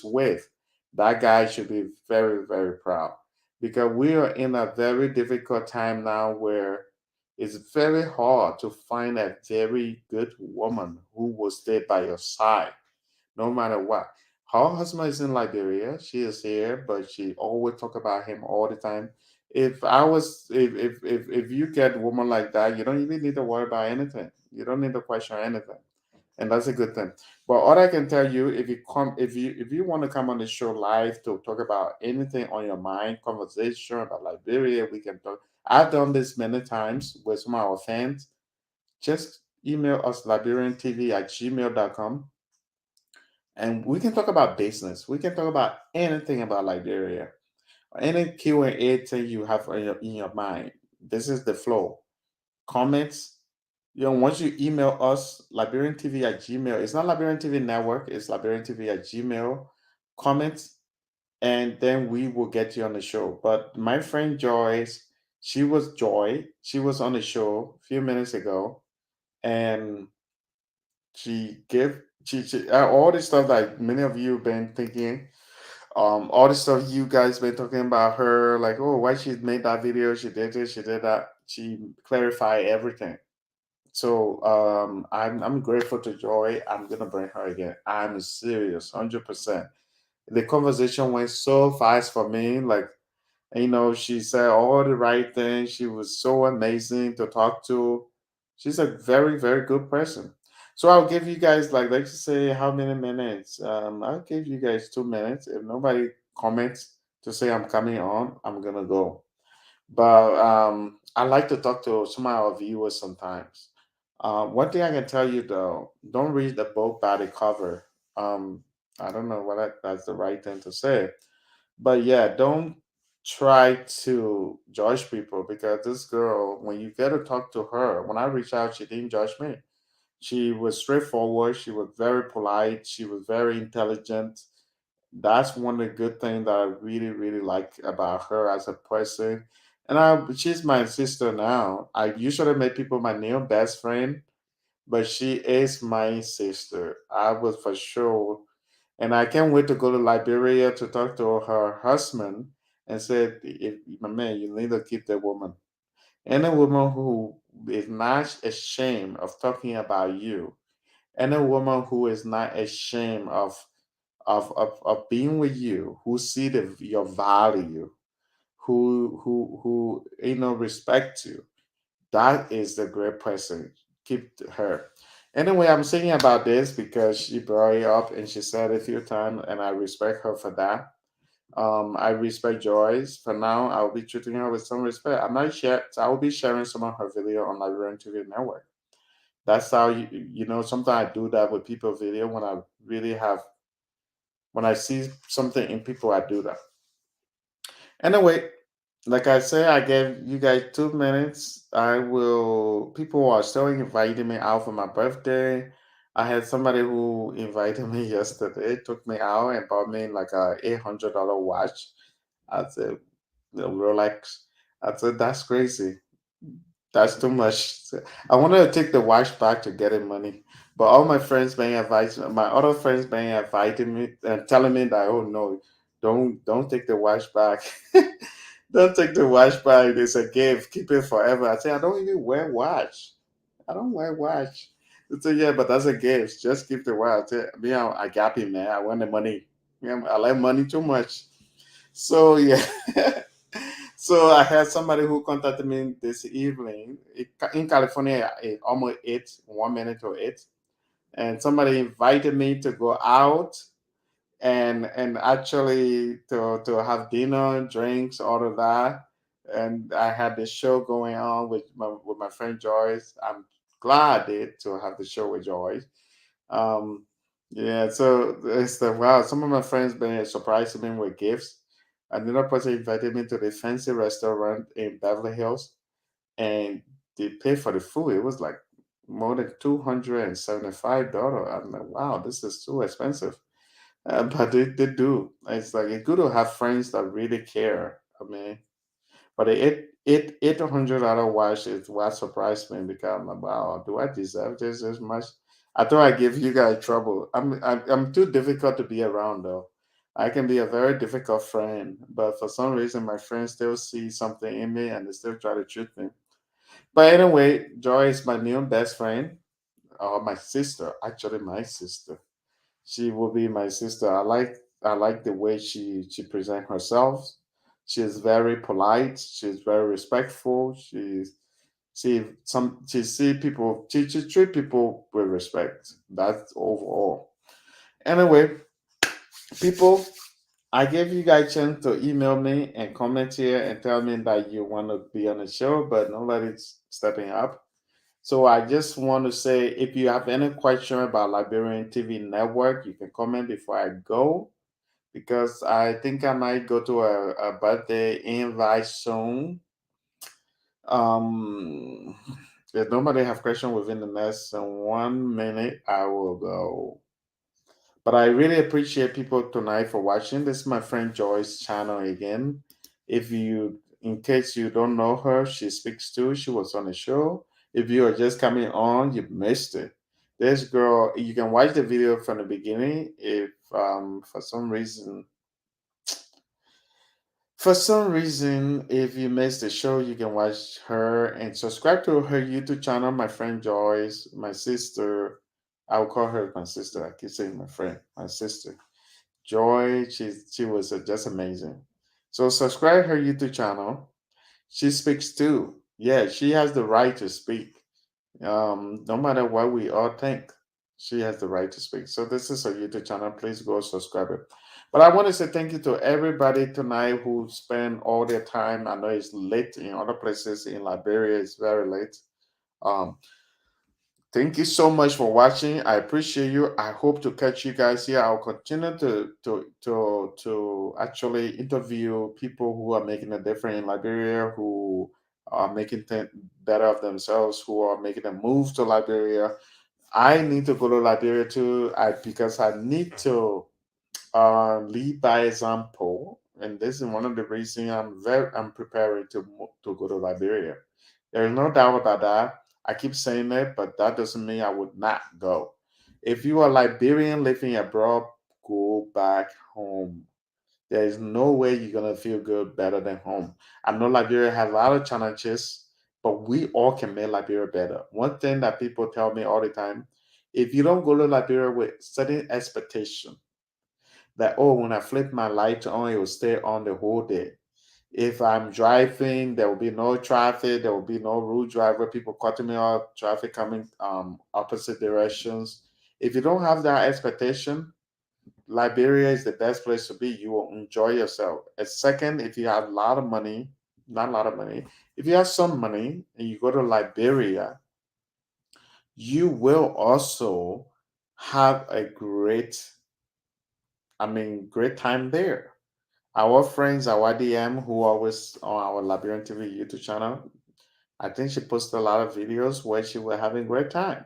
with, that guy should be very, very proud, because we are in a very difficult time now where it's very hard to find a very good woman who will stay by your side no matter what. Her husband is in Liberia. She is here, but she always talk about him all the time. If you get a woman like that, you don't even need to worry about anything. You don't need to question anything, and that's a good thing. But all I can tell you, if you want to come on the show live to talk about anything on your mind, conversation about Liberia, we can talk. I've done this many times with some of our fans. Just email us liberiantv@gmail.com, and we can talk about business. We can talk about anything about Liberia, any Q&A thing you have in your mind. This is the flow. Comments. Once you email us, LiberianTV at Gmail. It's not Liberian TV Network. It's Liberian TV at Gmail. Comments, and then we will get you on the show. But my friend Joyce, she was on the show a few minutes ago, and she gave all the stuff that many of you been thinking, all the stuff you guys been talking about her, like, oh, why she made that video, she did this, she did that, she clarified everything. So I'm grateful to Joy. I'm gonna bring her again. I'm serious, 100%. The conversation went so fast for me, like, she said all the right things. She was so amazing to talk to. She's a very, very good person. So I'll give you guys, like, let's just say how many minutes. I'll give you guys 2 minutes. If nobody comments to say I'm coming on, I'm gonna go. But I like to talk to some of our viewers sometimes. One thing I can tell you though, don't read the book by the cover. Um, I don't know whether that's the right thing to say, but yeah, don't try to judge people, because this girl, when you get to talk to her, when I reached out, she didn't judge me. She was straightforward. She was very polite. She was very intelligent. That's one of the good things that I really, really like about her as a person. And she's my sister now. I usually make people my new best friend, but she is my sister. I was for sure, and I can't wait to go to Liberia to talk to her husband and say, if, my man, you need to keep that woman. And a woman who is not ashamed of talking about you. And a woman who is not ashamed of being with you, who see your value, who respect you. That is the great person. Keep her. Anyway, I'm thinking about this because she brought it up and she said it a few times, and I respect her for that. I respect Joyce. For now, I'll be treating her with some respect. I will be sharing some of her video on Liberian TV Network. That's how sometimes I do that with people video when I really have when I see something in people, I do that. Anyway, like I said, I gave you guys 2 minutes. I will. People are still inviting me out for my birthday. I had somebody who invited me yesterday, took me out and bought me like a $800 watch. I said, Rolex. I said, that's crazy. That's too much. I wanted to take the watch back to get it money, but all my friends being advised, my other friends being inviting me and telling me that, oh no, don't take the watch back. Don't take the watch back. It's a gift. Keep it forever. I say I don't even wear watch. I don't wear watch. They say yeah, but that's a gift. Just keep the watch. Me, I got it, man. I want the money. Yeah, I like money too much. So yeah. So I had somebody who contacted me this evening in California, almost 1 minute to 8, and somebody invited me to go out and actually to have dinner, drinks, all of that. And I had this show going on with my friend Joyce. I'm glad I did to have the show with Joyce. Um, yeah, so it's the wow. Some of my friends been surprising me with gifts. Another person invited me to the fancy restaurant in Beverly Hills, and they paid for the food. It was like more than $275. I'm like, wow, this is too expensive. But they do. It's like it's good to have friends that really care. I mean, but the $800 watch is what surprised me, because I'm like, wow, do I deserve this much? I thought I gave you guys trouble. I'm too difficult to be around though. I can be a very difficult friend, but for some reason my friends still see something in me and they still try to treat me. But anyway, Joy is my new best friend, or my sister. Actually, my sister. She will be my sister. I like the way she presents herself. She is very polite. She's very respectful. She see people she treat people with respect. That's overall. Anyway, people, I gave you guys a chance to email me and comment here and tell me that you want to be on the show, but nobody's stepping up. So I just want to say, if you have any question about Liberian TV network, you can comment before I go, because I think I might go to a birthday invite soon. Um, if nobody have question within the next 1 minute, I will go. But I really appreciate people tonight for watching. This is my friend Joy's channel again. If you, in case you don't know her, she speaks too. She was on the show. If you are just coming on, you missed it. This girl, you can watch the video from the beginning. If for some reason if you missed the show, you can watch her and subscribe to her YouTube channel. My friend Joyce, my sister, I'll call her my sister. I keep saying my friend, my sister. Joy, she was just amazing. So subscribe her YouTube channel. She speaks too. Yeah, she has the right to speak. No matter what we all think, she has the right to speak. So this is her YouTube channel. Please go subscribe it. But I want to say thank you to everybody tonight who spent all their time. I know it's late in other places in Liberia. It's very late. Um, Thank you so much for watching. I appreciate you. I hope to catch you guys here. I'll continue to actually interview people who are making a difference in Liberia, who are making things better of themselves, who are making a move to Liberia. I need to go to Liberia too, because I need to lead by example, and this is one of the reasons I'm preparing to go to Liberia. There is no doubt about that. I keep saying it, but that doesn't mean I would not go. If you are Liberian living abroad, go back home. There is no way you're gonna feel good better than home. I know Liberia has a lot of challenges, but we all can make Liberia better. One thing that people tell me all the time: if you don't go to Liberia with certain expectation, that oh, when I flip my light on, it will stay on the whole day. If I'm driving, there will be no traffic, there will be no rude driver, people cutting me off, traffic coming opposite directions. If you don't have that expectation, Liberia is the best place to be. You will enjoy yourself. A second, if you have a lot of money, not a lot of money, if you have some money and you go to Liberia, you will also have a great time there. Our friends, our DM, who always on our Liberian TV YouTube channel, I think she posted a lot of videos where she was having great time.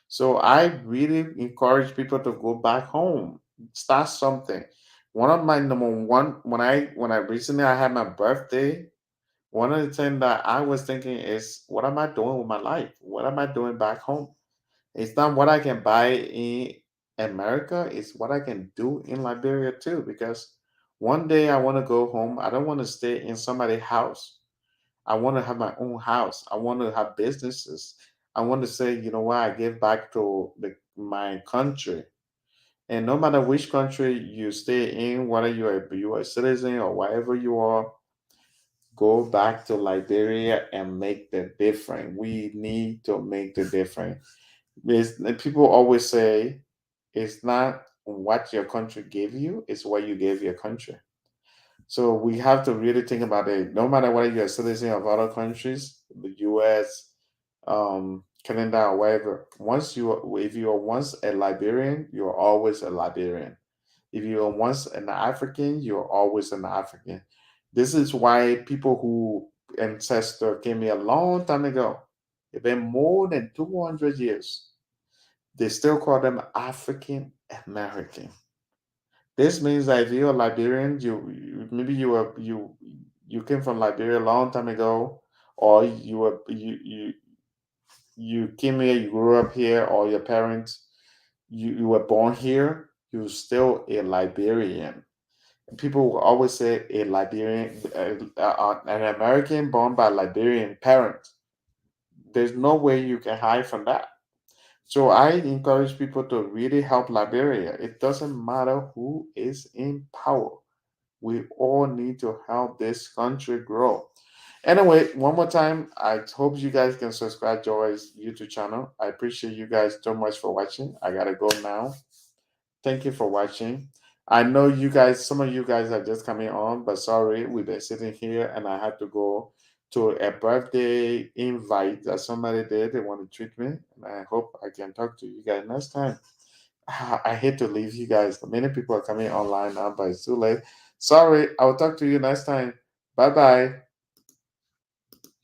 So I really encourage people to go back home, start something. One of my number one when I recently I had my birthday, one of the things that I was thinking is, what am I doing with my life? What am I doing back home? It's not what I can buy in America, it's what I can do in Liberia too. Because one day I want to go home. I don't want to stay in somebody's house. I want to have my own house. I want to have businesses. I want to say, you know what, I give back to my country. And no matter which country you stay in, whether you are a citizen or wherever you are, go back to Liberia and make the difference. We need to make the difference. People always say it's not what your country gave you, it's what you gave your country. So we have to really think about it. No matter whether you're a citizen of other countries, the US, Canada, or wherever, if you are once a Liberian, you're always a Liberian. If you are once an African, you're always an African. This is why people who ancestor came here a long time ago, it's been more than 200 years, they still call them African American. This means that if you're a Liberian, maybe you came from Liberia a long time ago, or you came here, you grew up here, or your parents, you were born here, you're still a Liberian. People will always say a Liberian, an American born by Liberian parents. There's no way you can hide from that. So I encourage people to really help Liberia. It doesn't matter who is in power. We all need to help this country grow. Anyway, one more time, I hope you guys can subscribe Joy's YouTube channel. I appreciate you guys so much for watching. I gotta go now. Thank you for watching. I know you guys, some of you guys are just coming on, but sorry, we've been sitting here and I had to go to a birthday invite that somebody did. They want to treat me, and I hope I can talk to you guys next time. I hate to leave you guys. Many people are coming online now, but it's too late. Sorry, I'll talk to you next time. Bye bye.